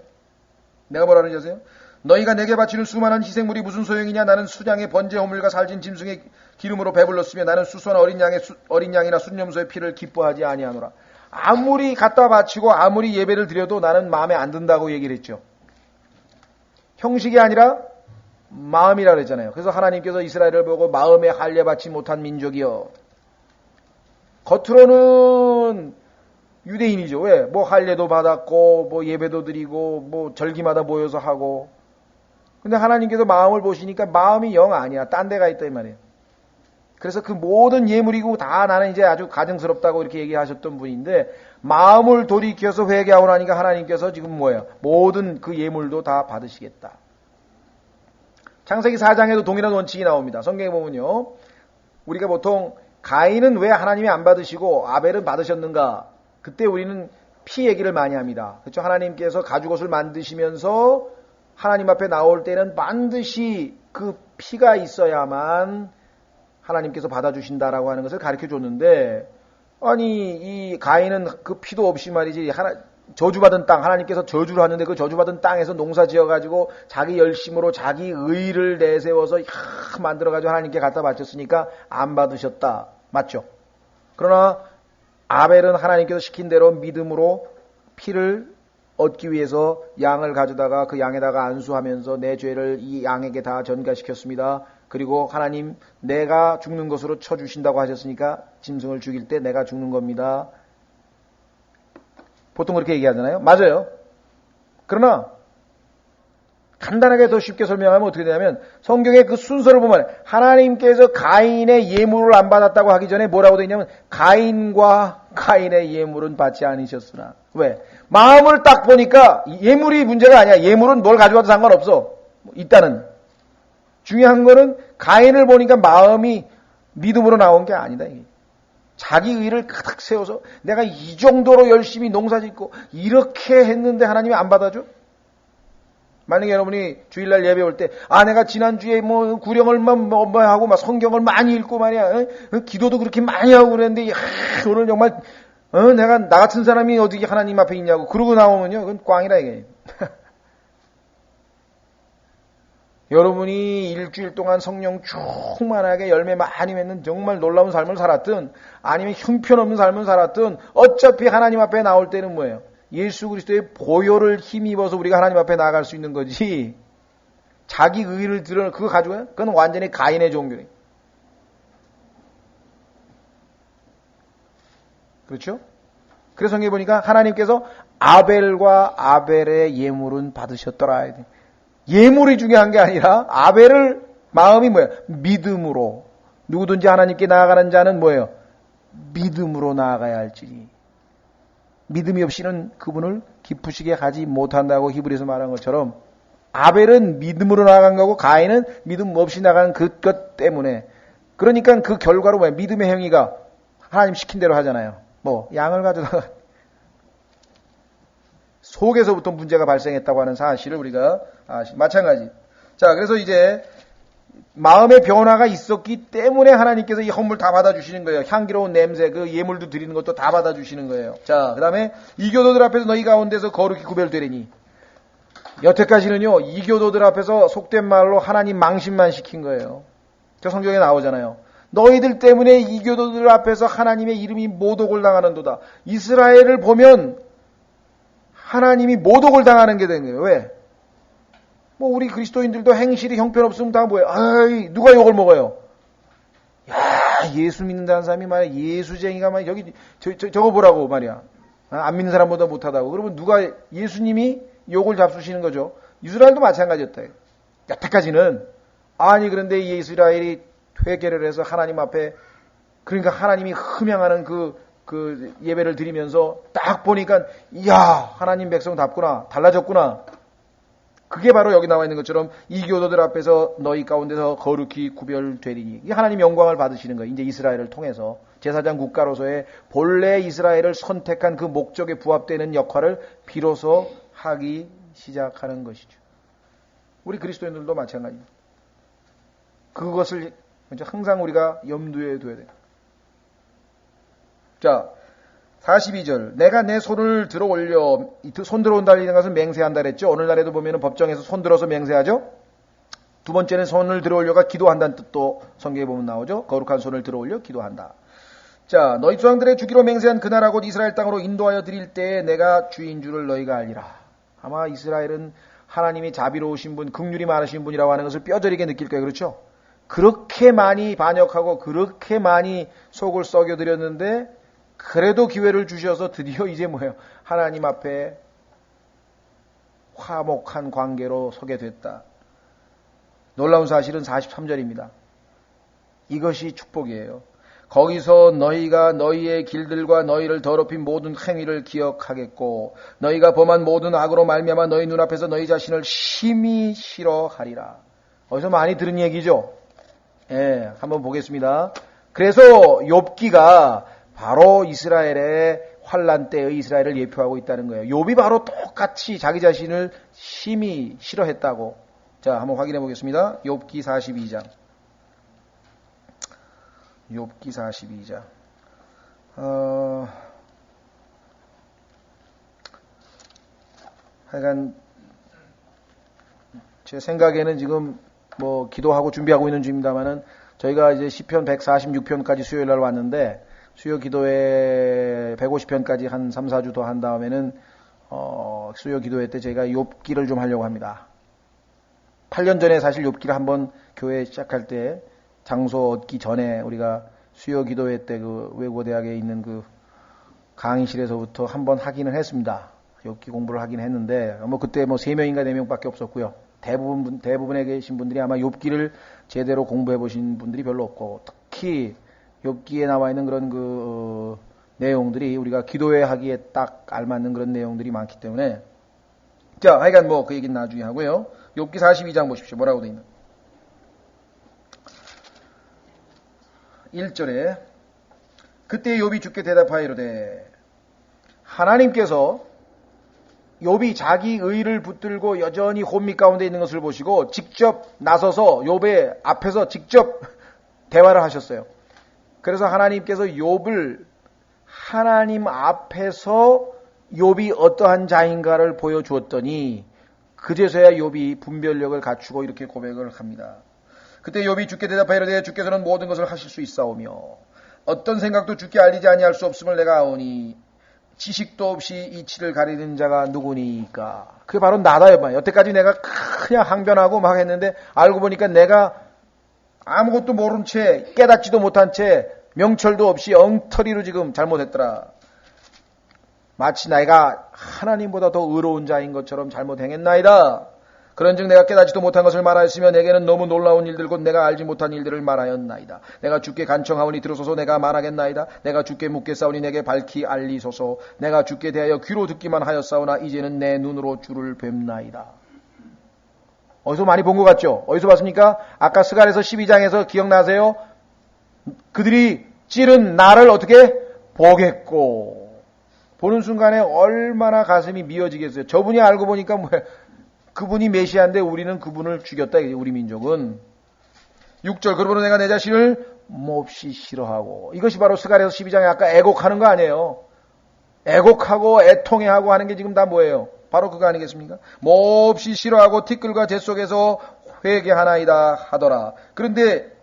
내가 뭐라 그러는지 아세요? 너희가 내게 바치는 수많은 희생물이 무슨 소용이냐? 나는 순양의 번제 허물과 살진 짐승의 기름으로 배불렀으며 나는 수수한 어린 양이나 순념소의 피를 기뻐하지 아니하노라. 아무리 갖다 바치고 아무리 예배를 드려도 나는 마음에 안 든다고 얘기를 했죠. 형식이 아니라 마음이라 그랬잖아요. 그래서 하나님께서 이스라엘을 보고 마음에 할례 받지 못한 민족이여. 겉으로는 유대인이죠. 왜? 뭐 할례도 받았고 뭐 예배도 드리고 뭐 절기마다 모여서 하고. 근데 하나님께서 마음을 보시니까 마음이 영 아니야. 딴 데가 있다 이 말이에요. 그래서 그 모든 예물이고 다 나는 이제 아주 가증스럽다고 이렇게 얘기하셨던 분인데 마음을 돌이켜서 회개하고 나니까 하나님께서 지금 뭐예요? 모든 그 예물도 다 받으시겠다. 창세기 4장에도 동일한 원칙이 나옵니다. 성경에 보면요. 우리가 보통 가인은 왜 하나님이 안 받으시고 아벨은 받으셨는가? 그때 우리는 피 얘기를 많이 합니다. 그렇죠? 하나님께서 가죽옷을 만드시면서 하나님 앞에 나올 때는 반드시 그 피가 있어야만 하나님께서 받아주신다라고 하는 것을 가르쳐 줬는데, 아니 이 가인은 그 피도 없이 말이지 저주받은 땅, 하나님께서 저주를 하는데 그 저주받은 땅에서 농사 지어가지고 자기 열심으로 자기 의를 내세워서 만들어가지고 하나님께 갖다 바쳤으니까 안 받으셨다. 맞죠? 그러나 아벨은 하나님께서 시킨 대로 믿음으로 피를 얻기 위해서 양을 가져다가 그 양에다가 안수하면서 내 죄를 이 양에게 다 전가시켰습니다. 그리고 하나님 내가 죽는 것으로 쳐주신다고 하셨으니까 짐승을 죽일 때 내가 죽는 겁니다. 보통 그렇게 얘기하잖아요. 맞아요. 그러나 간단하게 더 쉽게 설명하면 어떻게 되냐면 성경의 그 순서를 보면 하나님께서 가인의 예물을 안 받았다고 하기 전에 뭐라고 되어 있냐면 가인과 가인의 예물은 받지 않으셨으나. 왜? 마음을 딱 보니까 예물이 문제가 아니야. 예물은 뭘 가져와도 상관없어. 일단은 중요한 거는 가인을 보니까 마음이 믿음으로 나온 게 아니다. 이게. 자기 의를 가득 세워서 내가 이 정도로 열심히 농사짓고 이렇게 했는데 하나님이 안 받아줘? 만약에 여러분이 주일날 예배 올 때, 내가 지난주에 뭐 구령을 뭐 하고 막 성경을 많이 읽고 말이야, 기도도 그렇게 많이 하고 그랬는데, 오늘 정말, 내가 나 같은 사람이 어떻게 하나님 앞에 있냐고. 그러고 나오면요, 그건 꽝이라 이게. 여러분이 일주일 동안 성령 충만하게 열매 많이 맺는 정말 놀라운 삶을 살았든, 아니면 형편없는 삶을 살았든, 어차피 하나님 앞에 나올 때는 뭐예요? 예수 그리스도의 보혈을 힘입어서 우리가 하나님 앞에 나아갈 수 있는 거지. 자기 의를 드러내 그거 가지고요? 그건 완전히 가인의 종교예요. 그렇죠? 그래서 성경에 보니까 하나님께서 아벨과 아벨의 예물은 받으셨더라. 예물이 중요한 게 아니라 아벨을 마음이 뭐예요? 믿음으로. 누구든지 하나님께 나아가는 자는 뭐예요? 믿음으로 나아가야 할지니. 믿음이 없이는 그분을 기쁘시게 하지 못한다고 히브리서 말한 것처럼 아벨은 믿음으로 나간 거고 가인은 믿음 없이 나간 그것 때문에. 그러니까 그 결과로 뭐야? 믿음의 행위가 하나님 시킨 대로 하잖아요. 뭐 양을 가져다가 속에서부터 문제가 발생했다고 하는 사실을 우리가 마찬가지. 자, 그래서 이제 마음의 변화가 있었기 때문에 하나님께서 이 헌물 다 받아주시는 거예요. 향기로운 냄새, 그 예물도 드리는 것도 다 받아주시는 거예요. 자, 그 다음에 이교도들 앞에서 너희 가운데서 거룩히 구별되리니. 여태까지는요, 이교도들 앞에서 속된 말로 하나님 망신만 시킨 거예요. 저 성경에 나오잖아요. 너희들 때문에 이교도들 앞에서 하나님의 이름이 모독을 당하는도다. 이스라엘을 보면 하나님이 모독을 당하는 게 된 거예요. 왜? 뭐 우리 그리스도인들도 행실이 형편없으면 다 뭐예요? 아이, 누가 욕을 먹어요? 야, 예수 믿는다는 사람이 말이야. 예수쟁이가 말이야. 여기 저거 보라고 말이야. 안 믿는 사람보다 못하다고. 그러면 누가 예수님이 욕을 잡수시는 거죠. 이스라엘도 마찬가지였다. 여태까지는 아니 그런데 이스라엘이 회개를 해서 하나님 앞에 그러니까 하나님이 흠양하는 그 예배를 드리면서 딱 보니까 이야 하나님 백성답구나 달라졌구나. 그게 바로 여기 나와 있는 것처럼 이 교도들 앞에서 너희 가운데서 거룩히 구별되리니 이게 하나님 영광을 받으시는 거예요. 이제 이스라엘을 통해서 제사장 국가로서의 본래 이스라엘을 선택한 그 목적에 부합되는 역할을 비로소 하기 시작하는 것이죠. 우리 그리스도인들도 마찬가지입니다. 그것을 항상 우리가 염두에 둬야 돼요. 자, 42절. 내가 내 손을 들어 올려, 손 들어 온다는 것은 맹세한다 그랬죠. 오늘날에도 보면 법정에서 손 들어서 맹세하죠. 두 번째는 손을 들어 올려가 기도한다는 뜻도 성경에 보면 나오죠. 거룩한 손을 들어 올려 기도한다. 자, 너희 조상들의 주기로 맹세한 그 나라 곧 이스라엘 땅으로 인도하여 드릴 때에 내가 주인 줄을 너희가 알리라. 아마 이스라엘은 하나님이 자비로우신 분, 긍휼이 많으신 분이라고 하는 것을 뼈저리게 느낄 거예요. 그렇죠? 그렇게 많이 반역하고 그렇게 많이 속을 썩여드렸는데 그래도 기회를 주셔서 드디어 이제 뭐예요? 하나님 앞에 화목한 관계로 서게 됐다. 놀라운 사실은 43절입니다. 이것이 축복이에요. 거기서 너희가 너희의 길들과 너희를 더럽힌 모든 행위를 기억하겠고 너희가 범한 모든 악으로 말미암아 너희 눈앞에서 너희 자신을 심히 싫어하리라. 어디서 많이 들은 얘기죠? 예, 한번 보겠습니다. 그래서 욥기가 바로 이스라엘의 환란 때의 이스라엘을 예표하고 있다는 거예요. 욥이 바로 똑같이 자기 자신을 심히 싫어했다고. 자, 한번 확인해 보겠습니다. 욥기 42장. 욥기 42장. 하여간 제 생각에는 지금 뭐 기도하고 준비하고 있는 중입니다만은 저희가 이제 시편 146편까지 수요일 날 왔는데 수요 기도회 150편까지 한 3, 4주 더 한 다음에는 수요 기도회 때 저희가 욥기를 좀 하려고 합니다. 8년 전에 사실 욥기를 한번 교회 시작할 때 장소 얻기 전에 우리가 수요 기도회 때 그 외국어 대학에 있는 그 강의실에서부터 한번 하기는 했습니다. 욥기 공부를 하긴 했는데 뭐 그때 뭐 3명인가 4명밖에 없었고요. 대부분에 계신 분들이 아마 욥기를 제대로 공부해 보신 분들이 별로 없고 특히 욥기에 나와 있는 그런 그 내용들이 우리가 기도회 하기에 딱 알맞는 그런 내용들이 많기 때문에 자, 하여간 뭐 그 얘기는 나중에 하고요. 욥기 42장 보십시오. 뭐라고 돼 있나? 1절에 그때 욥이 주께 대답하여 이르되 하나님께서 욥이 자기 의를 붙들고 여전히 혼미 가운데 있는 것을 보시고 직접 나서서 욥의 앞에서 직접 대화를 하셨어요. 그래서 하나님께서 욥을 하나님 앞에서 욥이 어떠한 자인가를 보여주었더니 그제서야 욥이 분별력을 갖추고 이렇게 고백을 합니다. 그때 욥이 주께 대답하여 이르되 주께서는 모든 것을 하실 수 있사오며 어떤 생각도 주께 알리지 아니할 수 없음을 내가 아오니 지식도 없이 이치를 가리는 자가 누구니까. 그게 바로 나다. 여태까지 내가 그냥 항변하고 막 했는데 알고 보니까 내가 아무것도 모른 채 깨닫지도 못한 채 명철도 없이 엉터리로 지금 잘못했더라. 마치 내가 하나님보다 더 의로운 자인 것처럼 잘못 행했나이다. 그런즉 내가 깨닫지도 못한 것을 말하였으며 내게는 너무 놀라운 일들 곧 내가 알지 못한 일들을 말하였나이다. 내가 주께 간청하오니 들으소서. 내가 말하겠나이다. 내가 주께 묻겠사오니 내게 밝히 알리소서. 내가 주께 대하여 귀로 듣기만 하였사오나 이제는 내 눈으로 주를 뵙나이다. 어디서 많이 본 것 같죠? 어디서 봤습니까? 아까 스갈에서 12장에서 기억나세요? 그들이 찌른 나를 어떻게 보겠고 보는 순간에 얼마나 가슴이 미어지겠어요. 저분이 알고 보니까 뭐야? 그분이 메시아인데 우리는 그분을 죽였다. 우리 민족은. 6절 그러므로 내가 내 자신을 몹시 싫어하고 이것이 바로 스갈에서 12장에 아까 애곡하는 거 아니에요. 애곡하고 애통해하고 하는 게 지금 다 뭐예요? 바로 그거 아니겠습니까? 몹시 싫어하고 티끌과 재 속에서 회개하나이다 하더라. 그런데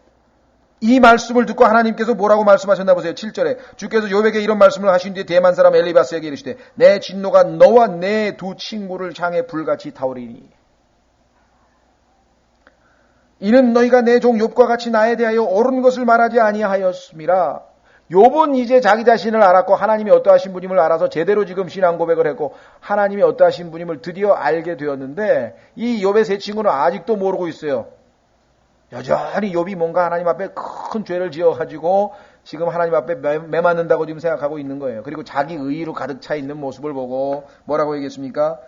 이 말씀을 듣고 하나님께서 뭐라고 말씀하셨나 보세요. 7절에 주께서 욥에게 이런 말씀을 하신 뒤에 대만 사람 엘리바스에게 이르시되 내 진노가 너와 내 두 친구를 향해 불같이 타오리니. 이는 너희가 내 종 욥과 같이 나에 대하여 옳은 것을 말하지 아니하였음이라. 욥은 이제 자기 자신을 알았고 하나님이 어떠하신 분임을 알아서 제대로 지금 신앙 고백을 했고 하나님이 어떠하신 분임을 드디어 알게 되었는데 이 욥의 세 친구는 아직도 모르고 있어요. 여전히 욥이 뭔가 하나님 앞에 큰 죄를 지어가지고 지금 하나님 앞에 매맞는다고 지금 생각하고 있는 거예요. 그리고 자기 의의로 가득 차 있는 모습을 보고 뭐라고 얘기했습니까?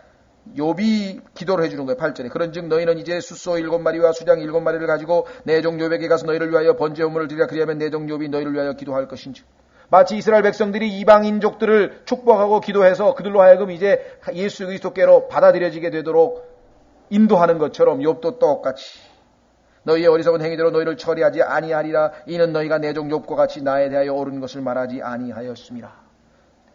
욥이 기도를 해주는 거예요. 8절에 그런즉 너희는 이제 숫소 7마리와 수장 7마리를 가지고 내 종 욥에게 가서 너희를 위하여 번제 제물을 드리라. 그리하면 내 종 욥이 너희를 위하여 기도할 것인지. 마치 이스라엘 백성들이 이방인족들을 축복하고 기도해서 그들로 하여금 이제 예수 그리스도께로 받아들여지게 되도록 인도하는 것처럼 욥도 똑같이 너희의 어리석은 행위대로 너희를 처리하지 아니하리라. 이는 너희가 내 종 욥과 같이 나에 대하여 옳은 것을 말하지 아니하였음이라.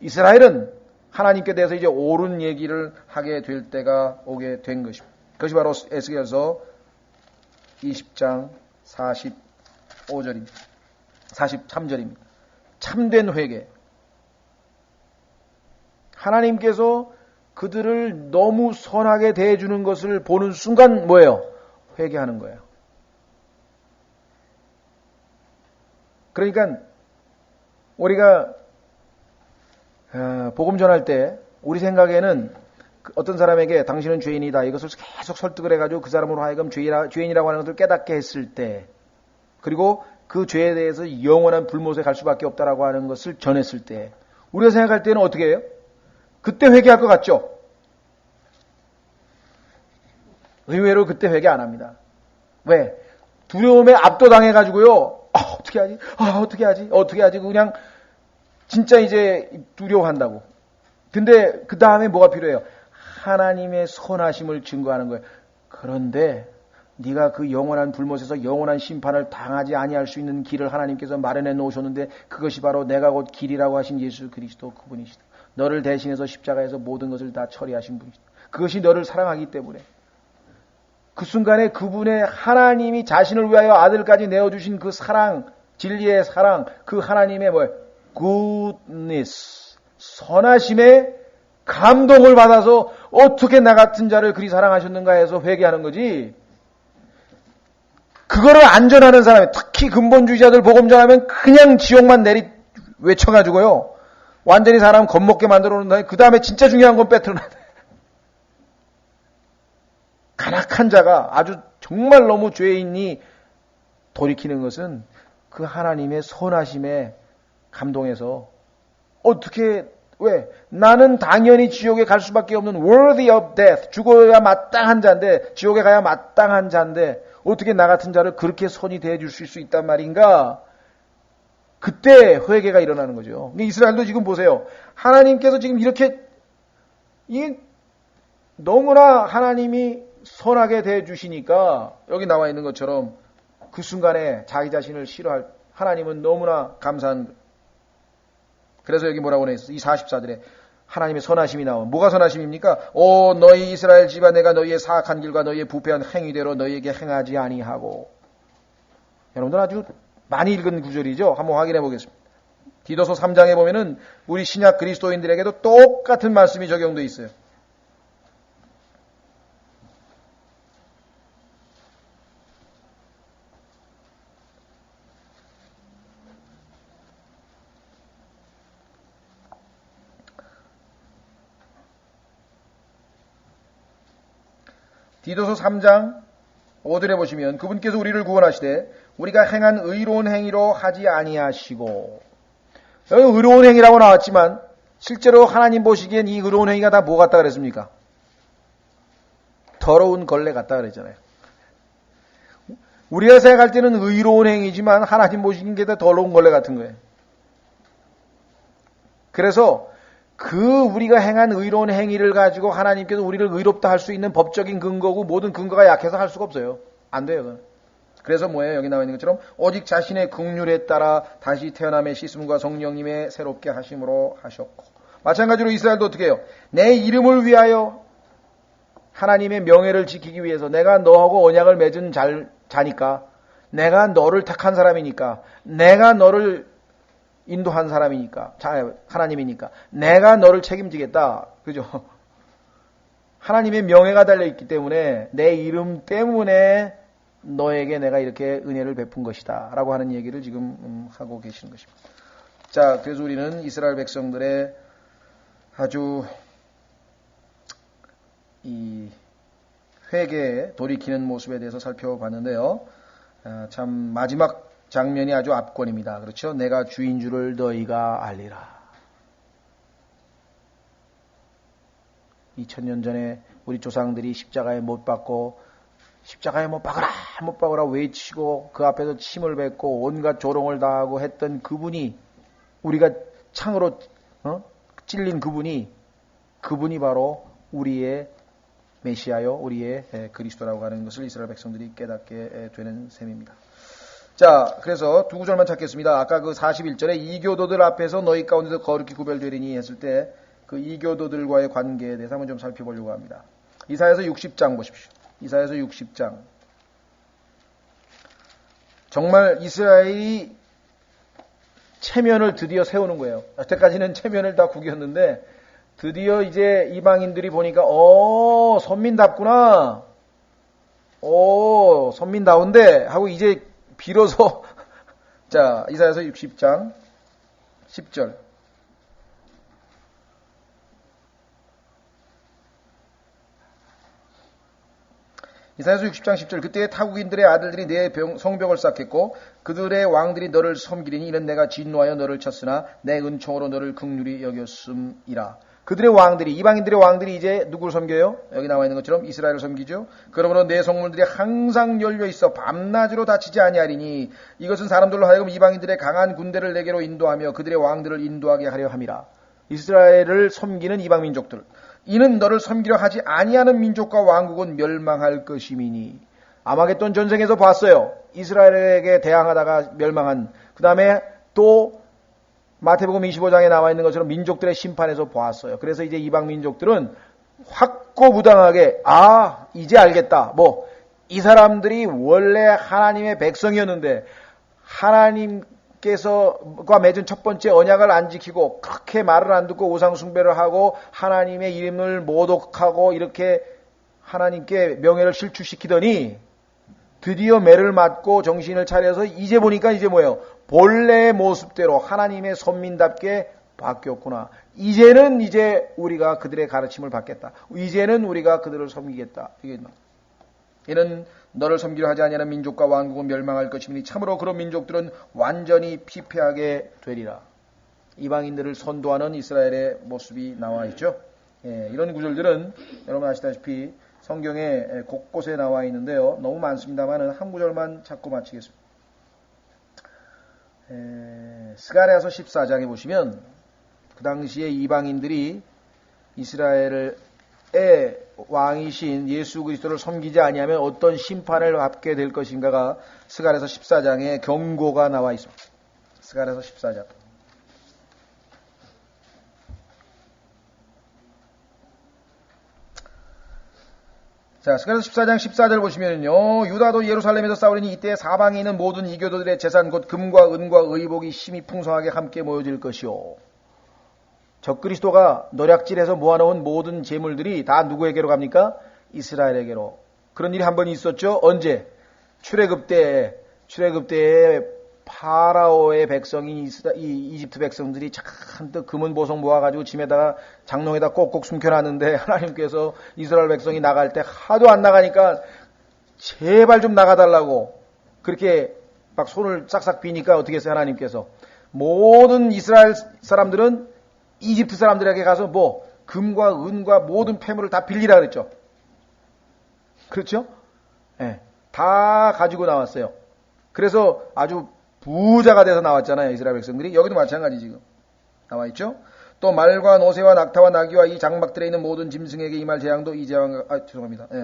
이스라엘은 하나님께 대해서 이제 옳은 얘기를 하게 될 때가 오게 된 것입니다. 그것이 바로 에스겔서 20장 45절입니다. 43절입니다. 참된 회개. 하나님께서 그들을 너무 선하게 대해주는 것을 보는 순간 뭐예요? 회개하는 거예요. 그러니까 우리가 복음 전할 때 우리 생각에는 어떤 사람에게 당신은 죄인이다 이것을 계속 설득을 해가지고 그 사람으로 하여금 죄인이라고 하는 것을 깨닫게 했을 때 그리고 그 죄에 대해서 영원한 불못에 갈 수밖에 없다라고 하는 것을 전했을 때 우리가 생각할 때는 어떻게 해요? 그때 회개할 것 같죠? 의외로 그때 회개 안 합니다. 왜? 두려움에 압도당해가지고요. 어떻게 하지? 어떻게 하지? 그냥 진짜 이제 두려워한다고. 근데 그 다음에 뭐가 필요해요? 하나님의 선하심을 증거하는 거예요. 그런데 네가 그 영원한 불못에서 영원한 심판을 당하지 아니할 수 있는 길을 하나님께서 마련해 놓으셨는데 그것이 바로 내가 곧 길이라고 하신 예수 그리스도 그분이시다. 너를 대신해서 십자가에서 모든 것을 다 처리하신 분이시다. 그것이 너를 사랑하기 때문에 그 순간에 그분의 하나님이 자신을 위하여 아들까지 내어주신 그 사랑, 진리의 사랑, 그 하나님의 goodness, 선하심에 감동을 받아서 어떻게 나 같은 자를 그리 사랑하셨는가 해서 회개하는 거지. 그거를 안전하는 사람이 특히 근본주의자들 복음 전하면 그냥 지옥만 외쳐가지고요. 완전히 사람 겁먹게 만들어 놓은 다음에 그 다음에 진짜 중요한 건 빼트려놔야 돼. 간악한 자가 아주 정말 너무 죄인이 돌이키는 것은 그 하나님의 선하심에 감동해서 어떻게 왜? 나는 당연히 지옥에 갈 수밖에 없는 worthy of death, 죽어야 마땅한 자인데 지옥에 가야 마땅한 자인데 어떻게 나 같은 자를 그렇게 선히 대해 주실 수 있단 말인가? 그때 회개가 일어나는 거죠. 이스라엘도 지금 보세요. 하나님께서 지금 이렇게 너무나 하나님이 선하게 대해 주시니까 여기 나와 있는 것처럼 그 순간에 자기 자신을 싫어할 하나님은 너무나 감사한. 그래서 여기 뭐라고 해있어? 이 44절에 하나님의 선하심이 나와. 뭐가 선하심입니까? 오 너희 이스라엘 집아 내가 너희의 사악한 길과 너희의 부패한 행위대로 너희에게 행하지 아니하고. 여러분들 아주 많이 읽은 구절이죠. 한번 확인해 보겠습니다. 디도서 3장에 보면은 우리 신약 그리스도인들에게도 똑같은 말씀이 적용되어 있어요. 디도서 3장 5절에 보시면 그분께서 우리를 구원하시되 우리가 행한 의로운 행위로 하지 아니하시고. 여기 의로운 행위라고 나왔지만 실제로 하나님 보시기엔 이 의로운 행위가 다 뭐 같다 그랬습니까? 더러운 걸레 같다 그랬잖아요. 우리가 생각할 때는 의로운 행위지만 하나님 보시기엔 게 다 더러운 걸레 같은 거예요. 그래서 우리가 행한 의로운 행위를 가지고 하나님께서 우리를 의롭다 할 수 있는 법적인 근거고 모든 근거가 약해서 할 수가 없어요. 안 돼요. 그래서 뭐예요? 여기 나와 있는 것처럼 오직 자신의 긍휼에 따라 다시 태어남의 씻음과 성령님의 새롭게 하심으로 하셨고. 마찬가지로 이스라엘도 어떻게 해요? 내 이름을 위하여 하나님의 명예를 지키기 위해서 내가 너하고 언약을 맺은 자니까 내가 너를 택한 사람이니까 내가 너를 인도한 사람이니까, 하나님이니까 내가 너를 책임지겠다. 그죠? 하나님의 명예가 달려있기 때문에 내 이름 때문에 너에게 내가 이렇게 은혜를 베푼 것이다 라고 하는 얘기를 지금 하고 계시는 것입니다. 자, 그래서 우리는 이스라엘 백성들의 아주 이 회개에 돌이키는 모습에 대해서 살펴봤는데요. 참 마지막 장면이 아주 압권입니다. 그렇죠? 내가 주인 줄을 너희가 알리라. 2000년 전에 우리 조상들이 십자가에 못 박고 십자가에 못 박으라 외치고 그 앞에서 침을 뱉고 온갖 조롱을 당하고 했던 그분이 우리가 창으로 찔린 그분이 바로 우리의 메시아요, 우리의 그리스도라고 하는 것을 이스라엘 백성들이 깨닫게 되는 셈입니다. 자, 그래서 두 구절만 찾겠습니다. 아까 그 41절에 이교도들 앞에서 너희 가운데서 거룩히 구별되리니 했을 때 그 이교도들과의 관계에 대해서 한번 좀 살펴보려고 합니다. 이사야서 60장 보십시오. 이사야서 60장. 정말 이스라엘이 체면을 드디어 세우는 거예요. 여태까지는 체면을 다 구겼는데 드디어 이제 이방인들이 보니까 선민답구나. 선민다운데 하고 이제 비로소 자, 이사야서 60장 10절. 이사야서 60장 10절. 그때 타국인들의 아들들이 내 성벽을 쌓겠고 그들의 왕들이 너를 섬기리니 이는 내가 진노하여 너를 쳤으나 내 은총으로 너를 긍휼히 여겼음이라. 그들의 왕들이, 이방인들의 왕들이 이제 누구를 섬겨요? 여기 나와 있는 것처럼 이스라엘을 섬기죠. 그러므로 내 성문들이 항상 열려 있어 밤낮으로 닫히지 아니하리니 이것은 사람들로 하여금 이방인들의 강한 군대를 내게로 인도하며 그들의 왕들을 인도하게 하려 함이라. 이스라엘을 섬기는 이방 민족들, 이는 너를 섬기려 하지 아니하는 민족과 왕국은 멸망할 것임이니. 아마겟돈 전쟁에서 봤어요. 이스라엘에게 대항하다가 멸망한. 그 다음에 또 마태복음 25장에 나와 있는 것처럼 민족들의 심판에서 보았어요. 그래서 이제 이방 민족들은 확고부당하게 이제 알겠다. 이 사람들이 원래 하나님의 백성이었는데 하나님께서가 맺은 첫 번째 언약을 안 지키고 그렇게 말을 안 듣고 우상 숭배를 하고 하나님의 이름을 모독하고 이렇게 하나님께 명예를 실추시키더니 드디어 매를 맞고 정신을 차려서 이제 보니까 이제 뭐예요? 본래의 모습대로 하나님의 선민답게 바뀌었구나. 이제는 우리가 그들의 가르침을 받겠다. 이제는 우리가 그들을 섬기겠다. 이는 너를 섬기려 하지 아니하는 민족과 왕국은 멸망할 것이니 참으로 그런 민족들은 완전히 피폐하게 되리라. 이방인들을 선도하는 이스라엘의 모습이 나와 있죠. 이런 구절들은 여러분 아시다시피 성경에 곳곳에 나와 있는데요. 너무 많습니다만 한 구절만 찾고 마치겠습니다. 스가랴서 14장에 보시면 그 당시에 이방인들이 이스라엘의 왕이신 예수 그리스도를 섬기지 아니하면 어떤 심판을 받게 될 것인가가 스가랴서 14장에 경고가 나와 있습니다. 스가랴서 14장. 자, 스가랴서 14장 14절 보시면요. 유다도 예루살렘에서 싸우리니 이때 사방에 있는 모든 이교도들의 재산 곧 금과 은과 의복이 심히 풍성하게 함께 모여질 것이요. 적그리스도가 노략질해서 모아놓은 모든 재물들이 다 누구에게로 갑니까? 이스라엘에게로. 그런 일이 한 번 있었죠. 언제? 출애굽 때에 파라오의 백성인 이집트 백성들이 잔뜩 금은 보석 모아가지고 짐에다가 장롱에다 꼭꼭 숨겨놨는데 하나님께서 이스라엘 백성이 나갈 때 하도 안 나가니까 제발 좀 나가달라고 그렇게 막 손을 싹싹 비니까 어떻게 했어요? 하나님께서 모든 이스라엘 사람들은 이집트 사람들에게 가서 금과 은과 모든 폐물을 다 빌리라 그랬죠. 그렇죠? 다 가지고 나왔어요. 그래서 아주 부자가 돼서 나왔잖아요. 이스라엘 백성들이. 여기도 마찬가지 지금 나와 있죠. 또 말과 노새와 낙타와 나귀와 이 장막들에 있는 모든 짐승에게 임할 재앙도 이 재앙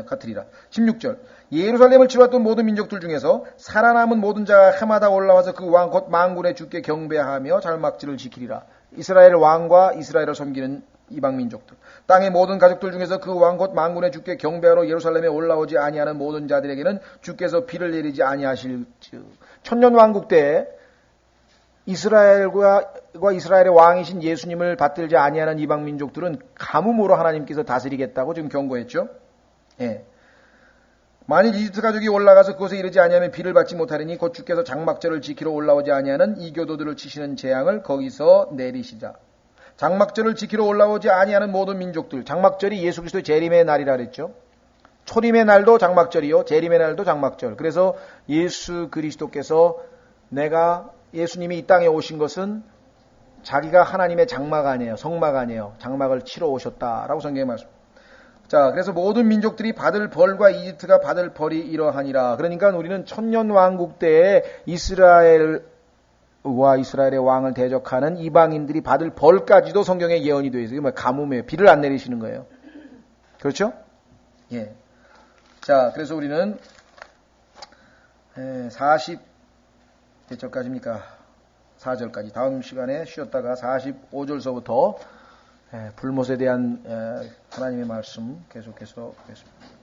같으리라. 16절. 예루살렘을 치러왔던 모든 민족들 중에서 살아남은 모든 자가 해마다 올라와서 그 왕 곧 만군의 주께 경배하며 장막지를 지키리라. 이스라엘 왕과 이스라엘을 섬기는 이방 민족들. 땅의 모든 가족들 중에서 그 왕 곧 만군의 주께 경배하러 예루살렘에 올라오지 아니하는 모든 자들에게는 주께서 비를 내리지 아니하실즉. 천년왕국 때 이스라엘과 이스라엘의 왕이신 예수님을 받들지 아니하는 이방 민족들은 가뭄으로 하나님께서 다스리겠다고 지금 경고했죠. 만일 이집트 가족이 올라가서 그곳에 이르지 아니하면 비를 받지 못하리니 곧 주께서 장막절을 지키러 올라오지 아니하는 이교도들을 치시는 재앙을 거기서 내리시자. 장막절을 지키러 올라오지 아니하는 모든 민족들. 장막절이 예수 그리스도의 재림의 날이라 그랬죠. 초림의 날도 장막절이요, 재림의 날도 장막절. 그래서 예수 그리스도께서 예수님이 이 땅에 오신 것은 자기가 하나님의 장막 아니에요, 성막 아니에요. 장막을 치러 오셨다라고 성경에 말씀합니다. 자, 그래서 모든 민족들이 받을 벌과 이집트가 받을 벌이 이러하니라. 그러니까 우리는 천년왕국 때에 이스라엘의 왕을 대적하는 이방인들이 받을 벌까지도 성경에 예언이 되어 있어요. 이게 가뭄이에요. 비를 안 내리시는 거예요. 그렇죠? 예. 자, 그래서 우리는 몇 절까지입니까? 4절까지. 다음 시간에 쉬었다가 45절서부터 불못에 대한 하나님의 말씀 계속해서 보겠습니다.